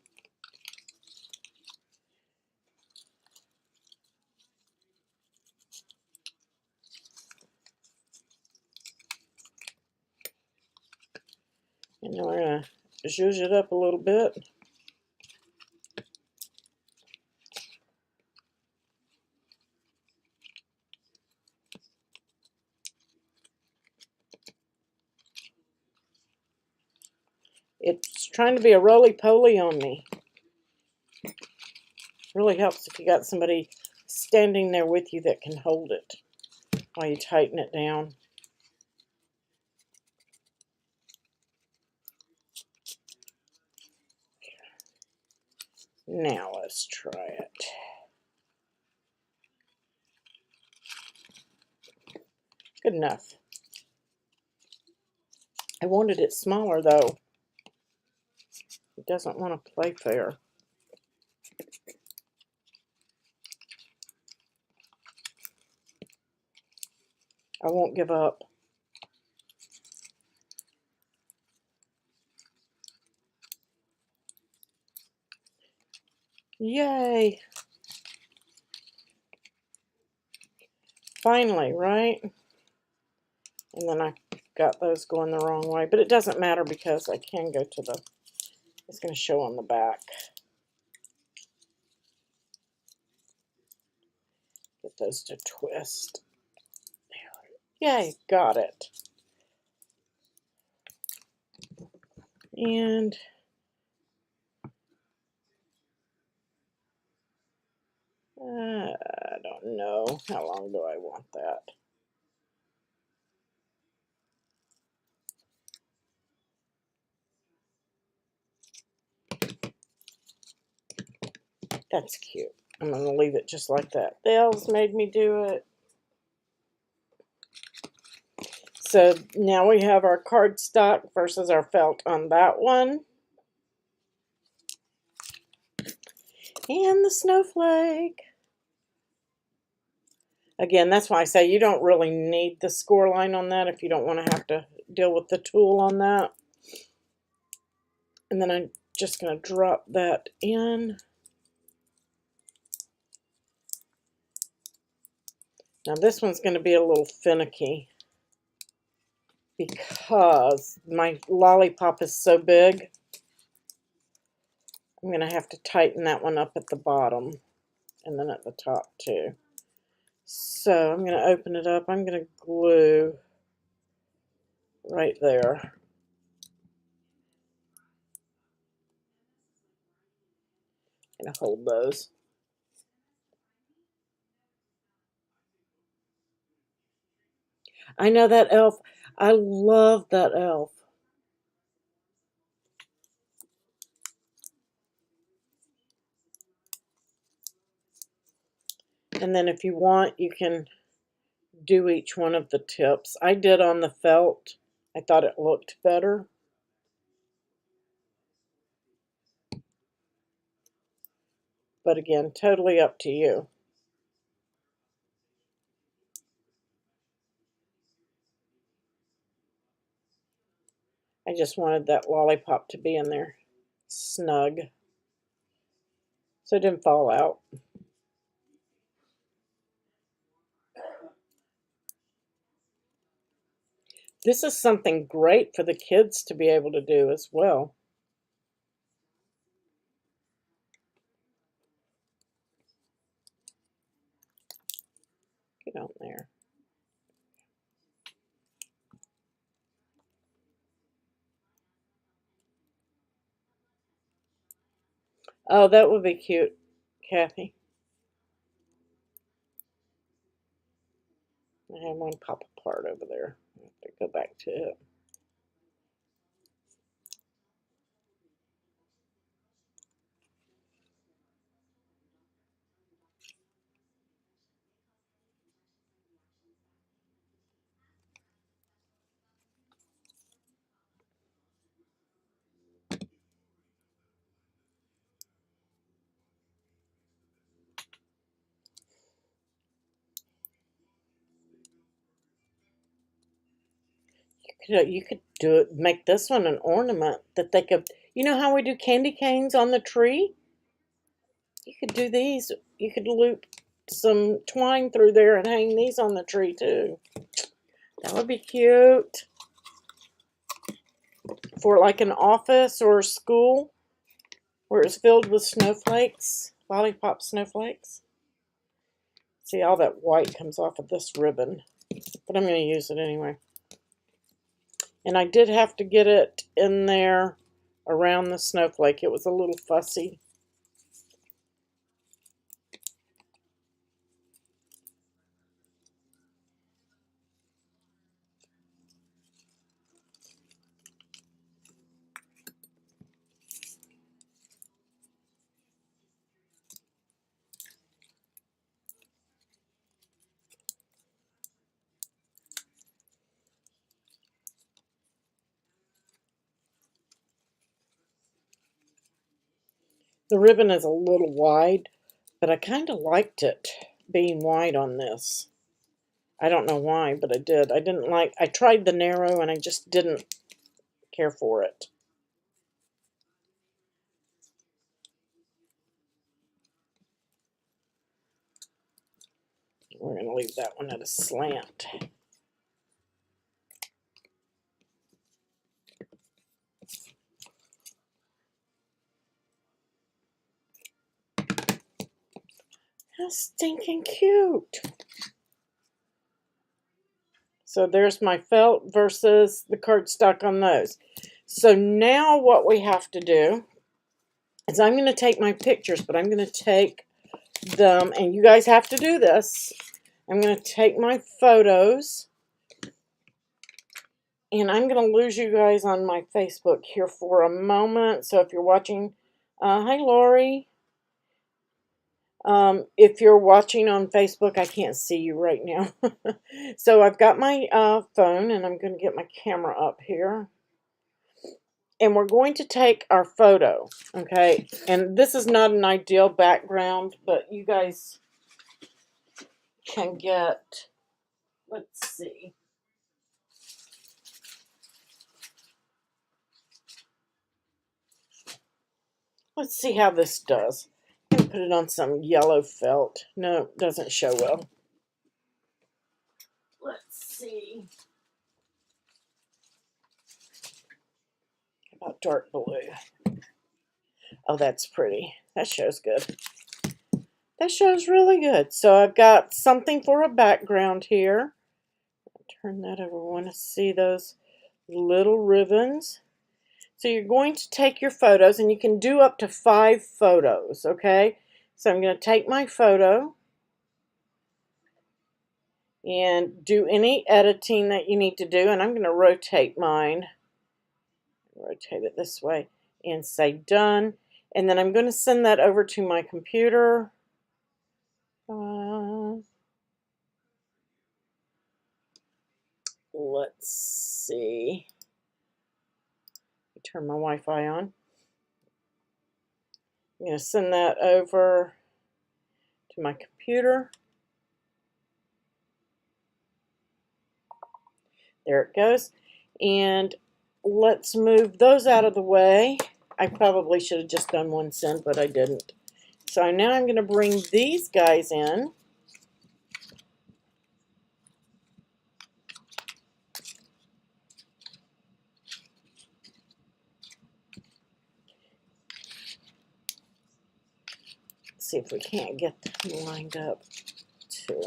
And then we're going to zhuzh it up a little bit. It's trying to be a roly-poly on me. Really helps if you got somebody standing there with you that can hold it while you tighten it down. Now let's try it. Good enough. I wanted it smaller though. It doesn't want to play fair. I won't give up. Yay! Finally, right? And then I got those going the wrong way. But it doesn't matter because I can go to the... It's going to show on the back. Get those to twist. Yay, got it. And I don't know. How long do I want that? That's cute. I'm going to leave it just like that. The elves made me do it. So now we have our cardstock versus our felt on that one. And the snowflake. Again, that's why I say you don't really need the score line on that if you don't want to have to deal with the tool on that. And then I'm just going to drop that in. Now this one's going to be a little finicky because my lollipop is so big. I'm going to have to tighten that one up at the bottom and then at the top too. So I'm going to open it up. I'm going to glue right there. I'm going to hold those. I know that elf. I love that elf. And then if you want, you can do each one of the tips. I did on the felt. I thought it looked better. But again, totally up to you. I just wanted that lollipop to be in there snug so it didn't fall out. This is something great for the kids to be able to do as well. Get on there. Oh, that would be cute, Kathy. I have one pop apart over there. I have to go back to it. You could do it, make this one an ornament that they could, you know how we do candy canes on the tree? You could do these. You could loop some twine through there and hang these on the tree too. That would be cute. For like an office or a school where it's filled with snowflakes, lollipop snowflakes. See, all that white comes off of this ribbon, but I'm going to use it anyway. And I did have to get it in there around the snowflake. It was a little fussy. The ribbon is a little wide, but I kind of liked it being wide on this. I don't know why, but I did. I tried the narrow and I just didn't care for it. We're going to leave that one at a slant. How stinking cute. So there's my felt versus the cardstock on those. So now what we have to do is I'm going to take my pictures, but I'm going to take them, and you guys have to do this. I'm going to take my photos, and I'm going to lose you guys on my Facebook here for a moment. So if you're watching, hi Lori. If you're watching on Facebook, I can't see you right now. So I've got my phone, and I'm going to get my camera up here. And we're going to take our photo, okay? And this is not an ideal background, but you guys can get, let's see. Let's see how this does. I'm going to put it on some yellow felt. No, it doesn't show well. Let's see. How about dark blue? Oh, that's pretty. That shows good. That shows really good. So I've got something for a background here. Turn that over. We want to see those little ribbons. So you're going to take your photos, and you can do up to 5 photos, okay? So I'm going to take my photo and do any editing that you need to do, and I'm going to rotate mine. Rotate it this way and say done. And then I'm going to send that over to my computer. Let's see. Turn my Wi-Fi on. I'm going to send that over to my computer. There it goes. And let's move those out of the way. I probably should have just done one send, but I didn't. So now I'm going to bring these guys in. See if we can't get them lined up too.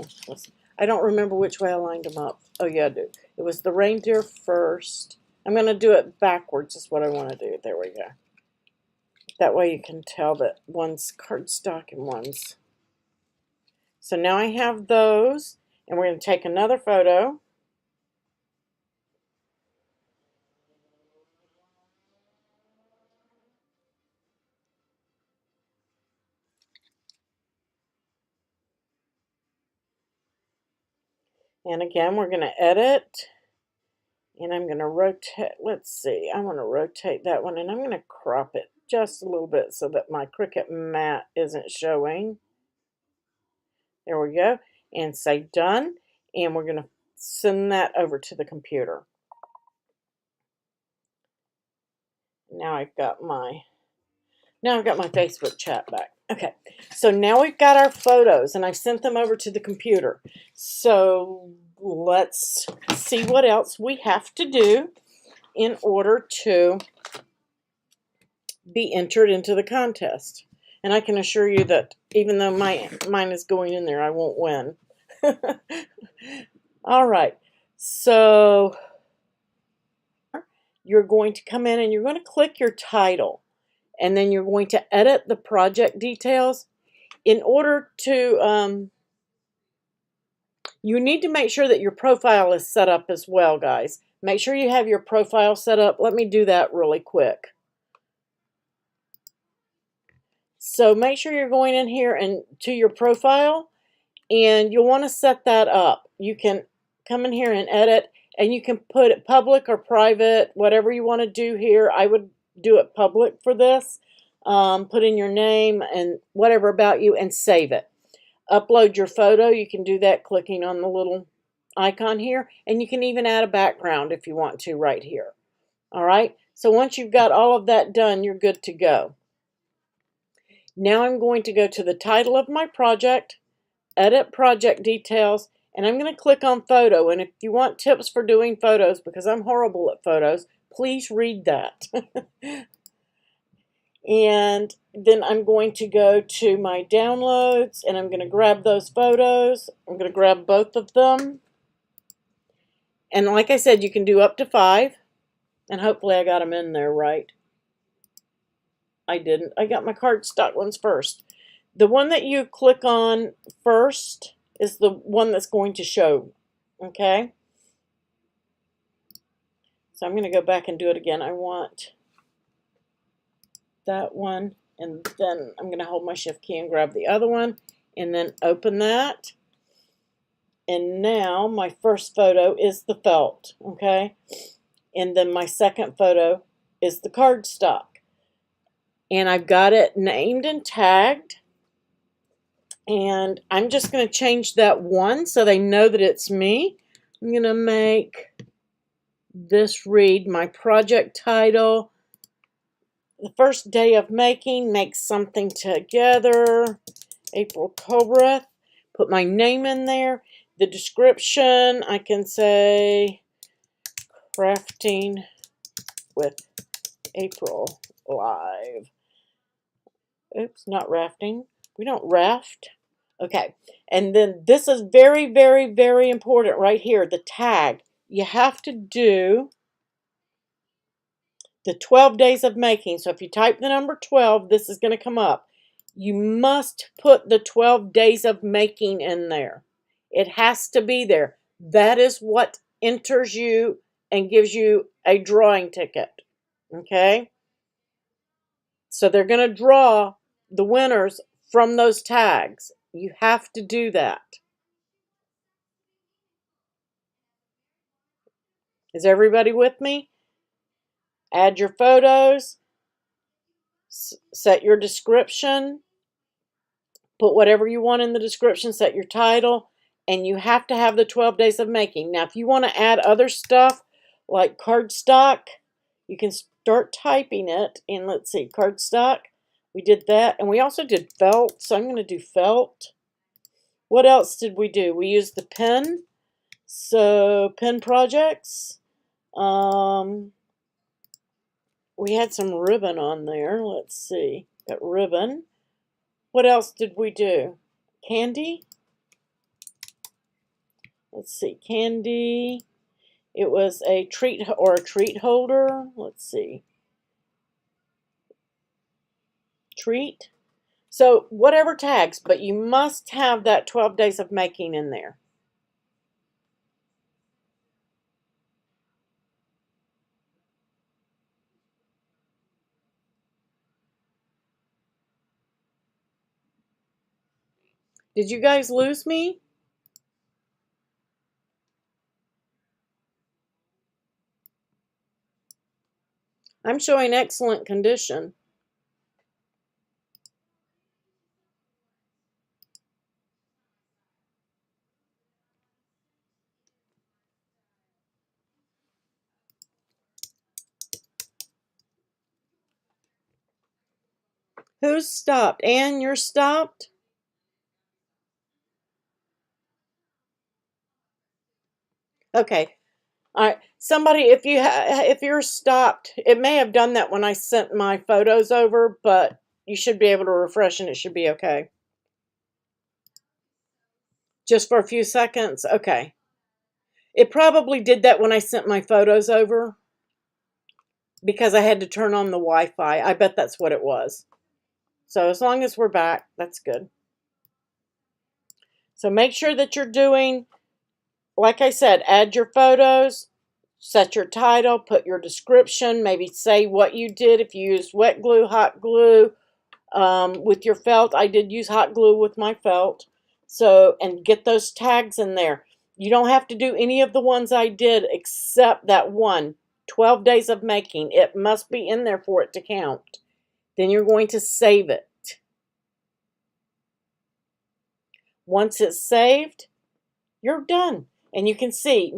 I don't remember which way I lined them up. Oh yeah, I do. It was the reindeer first. I'm going to do it backwards is what I want to do. There we go. That way you can tell that one's cardstock and one's. So now I have those, and we're going to take another photo. And again, we're going to edit, and I'm going to rotate. Let's see, I want to rotate that one, and I'm going to crop it just a little bit so that my Cricut mat isn't showing. There we go. And say done, and we're going to send that over to the computer. Now I've got my Facebook chat back. Okay, so now we've got our photos, and I've sent them over to the computer. So let's see what else we have to do in order to be entered into the contest. And I can assure you that even though mine is going in there, I won't win. All right, so you're going to come in and you're going to click your title. And then you're going to edit the project details. In order to, you need to make sure that your profile is set up as well, guys. Make sure you have your profile set up. Let me do that really quick. So make sure you're going in here and to your profile, and you'll want to set that up. You can come in here and edit, and you can put it public or private, whatever you want to do here. I would do it public for this. Put in your name and whatever about you and save it. Upload your photo. You can do that clicking on the little icon here, and you can even add a background if you want to right here. All right, so once you've got all of that done, you're good to go. Now I'm going to go to the title of my project, edit project details, and I'm going to click on photo. And if you want tips for doing photos, because I'm horrible at photos, please read that. And then I'm going to go to my downloads, and I'm going to grab those photos. I'm going to grab both of them. And like I said, you can do up to 5. And hopefully I got them in there right. I didn't. I got my cardstock ones first. The one that you click on first is the one that's going to show. Okay? So I'm going to go back and do it again. I want that one, and then I'm going to hold my shift key and grab the other one, and then open that. And now my first photo is the felt, okay? And then my second photo is the cardstock. And I've got it named and tagged. And I'm just going to change that one so they know that it's me. I'm going to make this read my project title. The first day of making, make something together. April Cobreth. Put my name in there. The description, I can say crafting with April live. Oops, not rafting. We don't raft. Okay, and then this is very, very, very important right here, the tag. You have to do the 12 days of making. So if you type the number 12, this is going to come up. You must put the 12 days of making in there. It has to be there. That is what enters you and gives you a drawing ticket. Okay? So they're going to draw the winners from those tags. You have to do that. Is everybody with me? Add your photos, set your description, put whatever you want in the description, set your title, and you have to have the 12 days of making. Now, if you want to add other stuff like cardstock, you can start typing it in, let's see, cardstock. We did that, and we also did felt, so I'm going to do felt. What else did we do? We used the pen, so pen projects. We had some ribbon on there. Let's see. Got ribbon. What else did we do? Candy. Let's see. Candy. It was a treat or a treat holder. Let's see. Treat. So whatever tags, but you must have that 12 days of making in there. Did you guys lose me? I'm showing excellent condition. Who's stopped? Anne, you're stopped? Okay. All right. Somebody, if you're stopped, it may have done that when I sent my photos over, but you should be able to refresh and it should be okay. Just for a few seconds? Okay. It probably did that when I sent my photos over because I had to turn on the Wi-Fi. I bet that's what it was. So as long as we're back, that's good. So make sure that you're doing, like I said, add your photos, set your title, put your description, maybe say what you did. If you used wet glue, hot glue, with your felt. I did use hot glue with my felt. So, and get those tags in there. You don't have to do any of the ones I did except that one, 12 days of making. It must be in there for it to count. Then you're going to save it. Once it's saved, you're done. And you can see,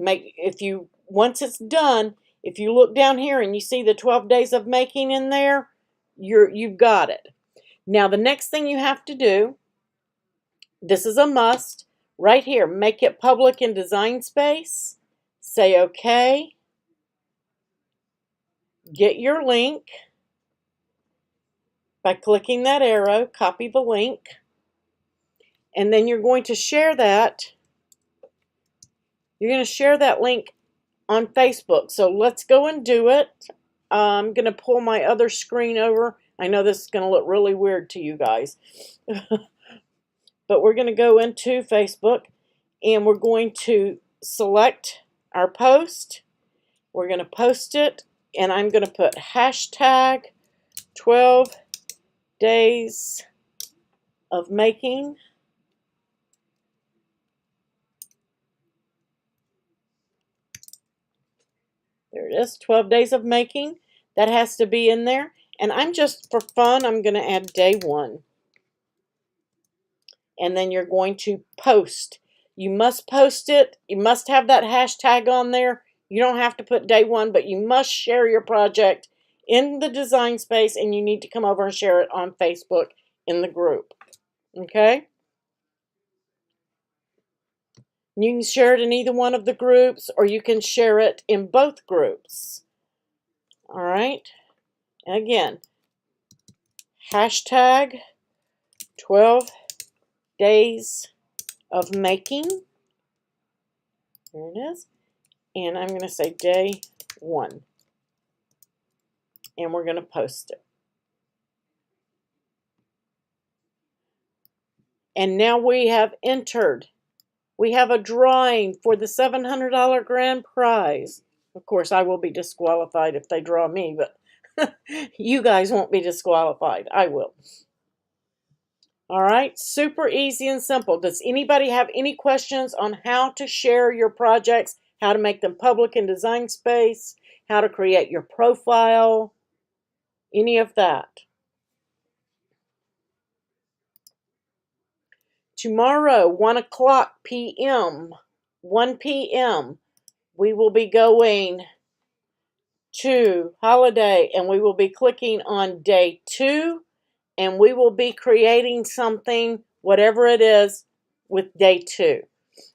once it's done, if you look down here and you see the 12 days of making in there, you've got it. Now the next thing you have to do, this is a must, right here, make it public in Designspace. Say OK. Get your link by clicking that arrow, copy the link, and then you're going to share that. You're going to share that link on Facebook. So let's go and do it. I'm going to pull my other screen over. I know this is going to look really weird to you guys. But we're going to go into Facebook and we're going to select our post. We're going to post it and I'm going to put hashtag 12 days of making. There it is, 12 days of making. That has to be in there. And I'm just, for fun, I'm going to add day 1. And then you're going to post. You must post it. You must have that hashtag on there. You don't have to put day 1, but you must share your project in the design space, and you need to come over and share it on Facebook in the group. Okay? You can share it in either one of the groups, or you can share it in both groups. All right? And again, hashtag 12 days of making. There it is. And I'm going to say day 1. And we're going to post it. And now we have entered. We have a drawing for the $700 grand prize. Of course, I will be disqualified if they draw me, but you guys won't be disqualified. I will. All right, super easy and simple. Does anybody have any questions on how to share your projects, how to make them public in DesignSpace, how to create your profile, any of that? Tomorrow, 1 p.m., 1 p.m., we will be going to Holiday, and we will be clicking on day 2, and we will be creating something, whatever it is, with day 2.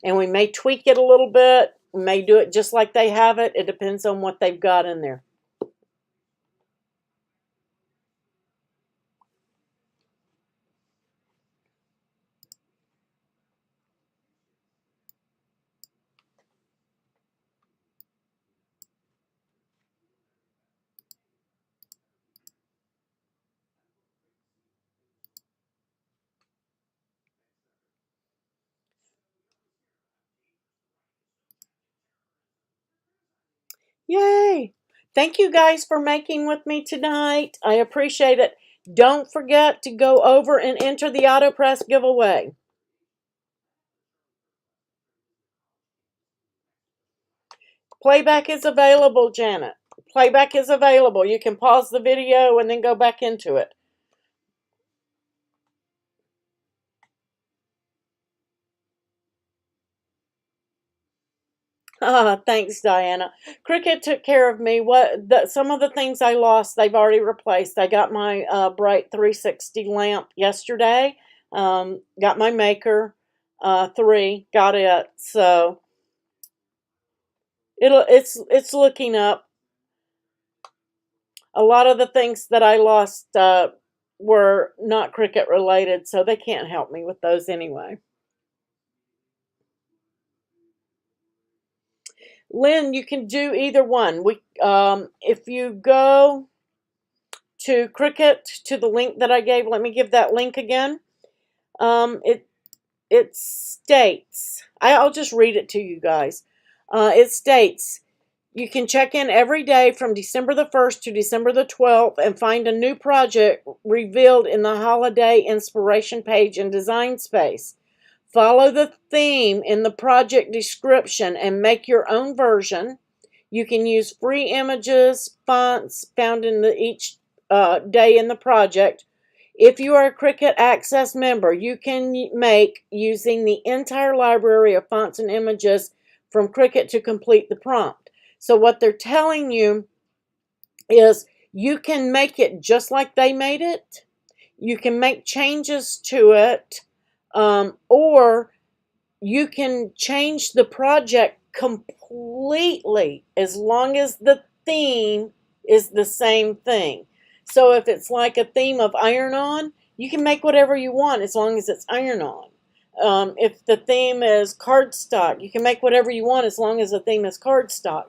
And we may tweak it a little bit. We may do it just like they have it. It depends on what they've got in there. Yay! Thank you guys for making with me tonight. I appreciate it. Don't forget to go over and enter the AutoPress giveaway. Playback is available, Janet. Playback is available. You can pause the video and then go back into it. Thanks, Diana. Cricut took care of me. Some of the things I lost, they've already replaced. I got my bright 360 lamp yesterday. Got my Maker 3. Got it. So it's looking up. A lot of the things that I lost were not Cricut related, so they can't help me with those anyway. Lynn, you can do either one. If you go to Cricut, to the link that I gave, let me give that link again. It states, I'll just read it to you guys. It states, you can check in every day from December the 1st to December the 12th and find a new project revealed in the holiday inspiration page in DesignSpace. Follow the theme in the project description and make your own version. You can use free images, fonts found in each day in the project. If you are a Cricut Access member, you can make using the entire library of fonts and images from Cricut to complete the prompt. So what they're telling you is you can make it just like they made it. You can make changes to it. Or you can change the project completely as long as the theme is the same thing. So if it's like a theme of iron-on, you can make whatever you want as long as it's iron-on. If the theme is cardstock, you can make whatever you want as long as the theme is cardstock.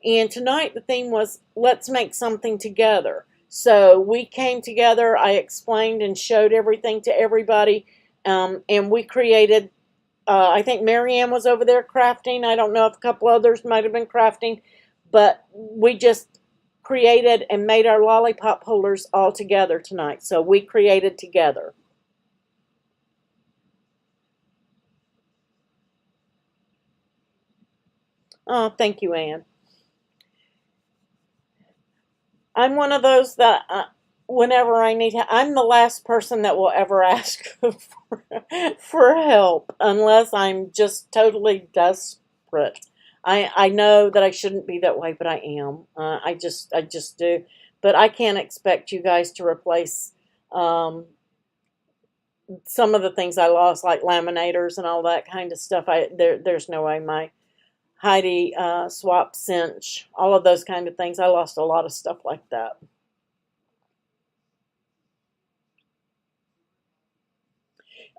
And tonight the theme was, let's make something together. So we came together, I explained and showed everything to everybody. And we created, I think Marianne was over there crafting. I don't know if a couple others might have been crafting, but we just created and made our lollipop holders all together tonight. So we created together. Oh, thank you, Anne. I'm one of those that whenever I need help, I'm the last person that will ever ask for help unless I'm just totally desperate. I know that I shouldn't be that way, but I am. I just do. But I can't expect you guys to replace some of the things I lost, like laminators and all that kind of stuff. There's no way. My Heidi swap cinch, all of those kind of things. I lost a lot of stuff like that.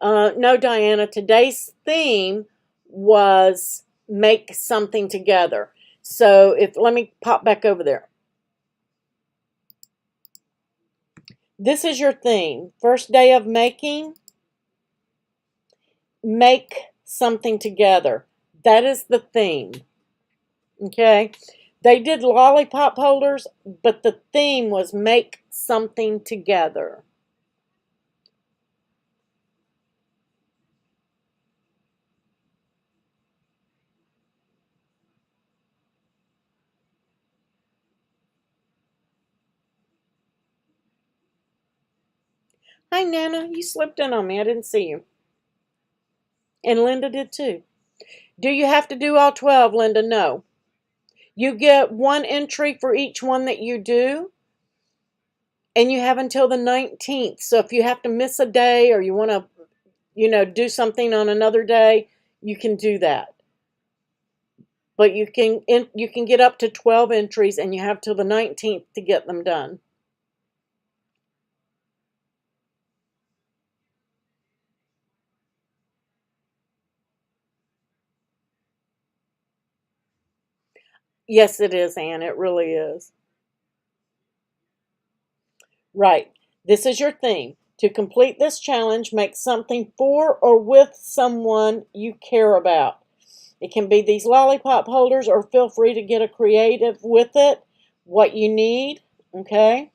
No, Diana, today's theme was make something together. So let me pop back over there. This is your theme. First day of making, make something together. That is the theme. Okay? They did lollipop holders, but the theme was make something together. Hi, Nana. You slipped in on me. I didn't see you. And Linda did too. Do you have to do all 12, Linda? No. You get one entry for each one that you do, and you have until the 19th. So if you have to miss a day or you want to, do something on another day, you can do that. But you can get up to 12 entries, and you have till the 19th to get them done. Yes, it is, Anne. It really is. Right. This is your theme. To complete this challenge, make something for or with someone you care about. It can be these lollipop holders, or feel free to get a creative with it, what you need, okay?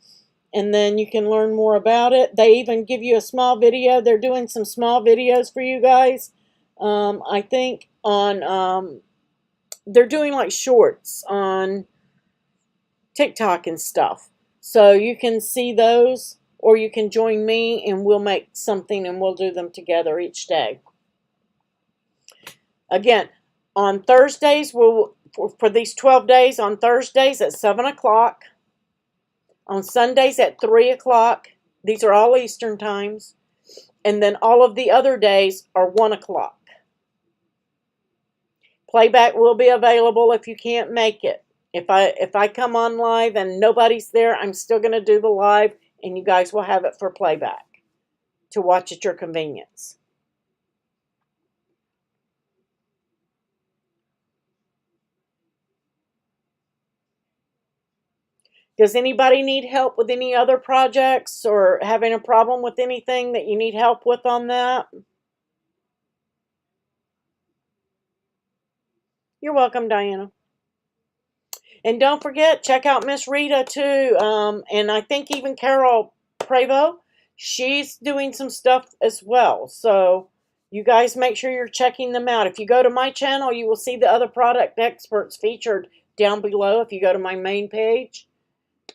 And then you can learn more about it. They even give you a small video. They're doing some small videos for you guys. I think on, they're doing like shorts on TikTok and stuff. So you can see those, or you can join me and we'll make something and we'll do them together each day. Again, on Thursdays, for these 12 days, on Thursdays at 7 o'clock, on Sundays at 3 o'clock, these are all Eastern times, and then all of the other days are 1 o'clock. Playback will be available if you can't make it. If I come on live and nobody's there, I'm still going to do the live, and you guys will have it for playback to watch at your convenience. Does anybody need help with any other projects or having a problem with anything that you need help with on that? You're welcome, Diana. And don't forget, check out Miss Rita too. And I think even Carol Prevo, she's doing some stuff as well. So you guys make sure you're checking them out. If you go to my channel, you will see the other product experts featured down below. If you go to my main page,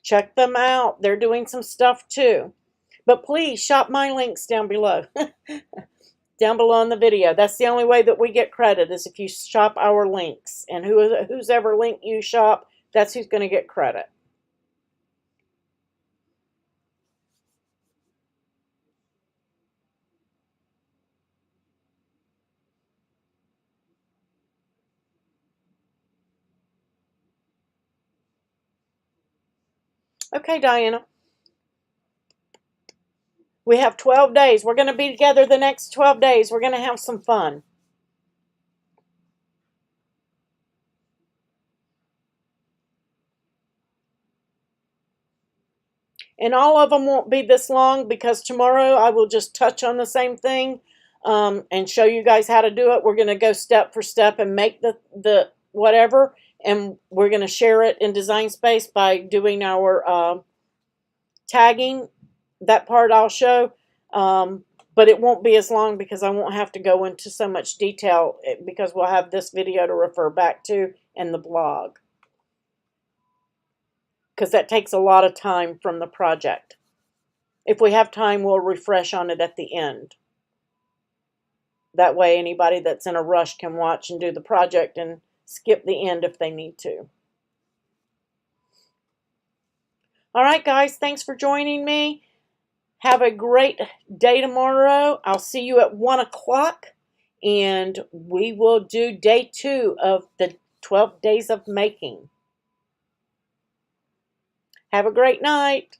check them out. They're doing some stuff too. But please shop my links down below. Down below in the video. That's the only way that we get credit, is if you shop our links. And whose ever link you shop, that's who's going to get credit. Okay, Diana. We have 12 days. We're going to be together the next 12 days. We're going to have some fun. And all of them won't be this long, because tomorrow I will just touch on the same thing and show you guys how to do it. We're going to go step for step and make the whatever, and we're going to share it in Designspace by doing our tagging. That part I'll show, but it won't be as long because I won't have to go into so much detail, because we'll have this video to refer back to and the blog, because that takes a lot of time from the project. If we have time, we'll refresh on it at the end. That way anybody that's in a rush can watch and do the project and skip the end if they need to. All right, guys, thanks for joining me. Have a great day tomorrow. I'll see you at 1 o'clock, and we will do day 2 of the 12 days of making. Have a great night.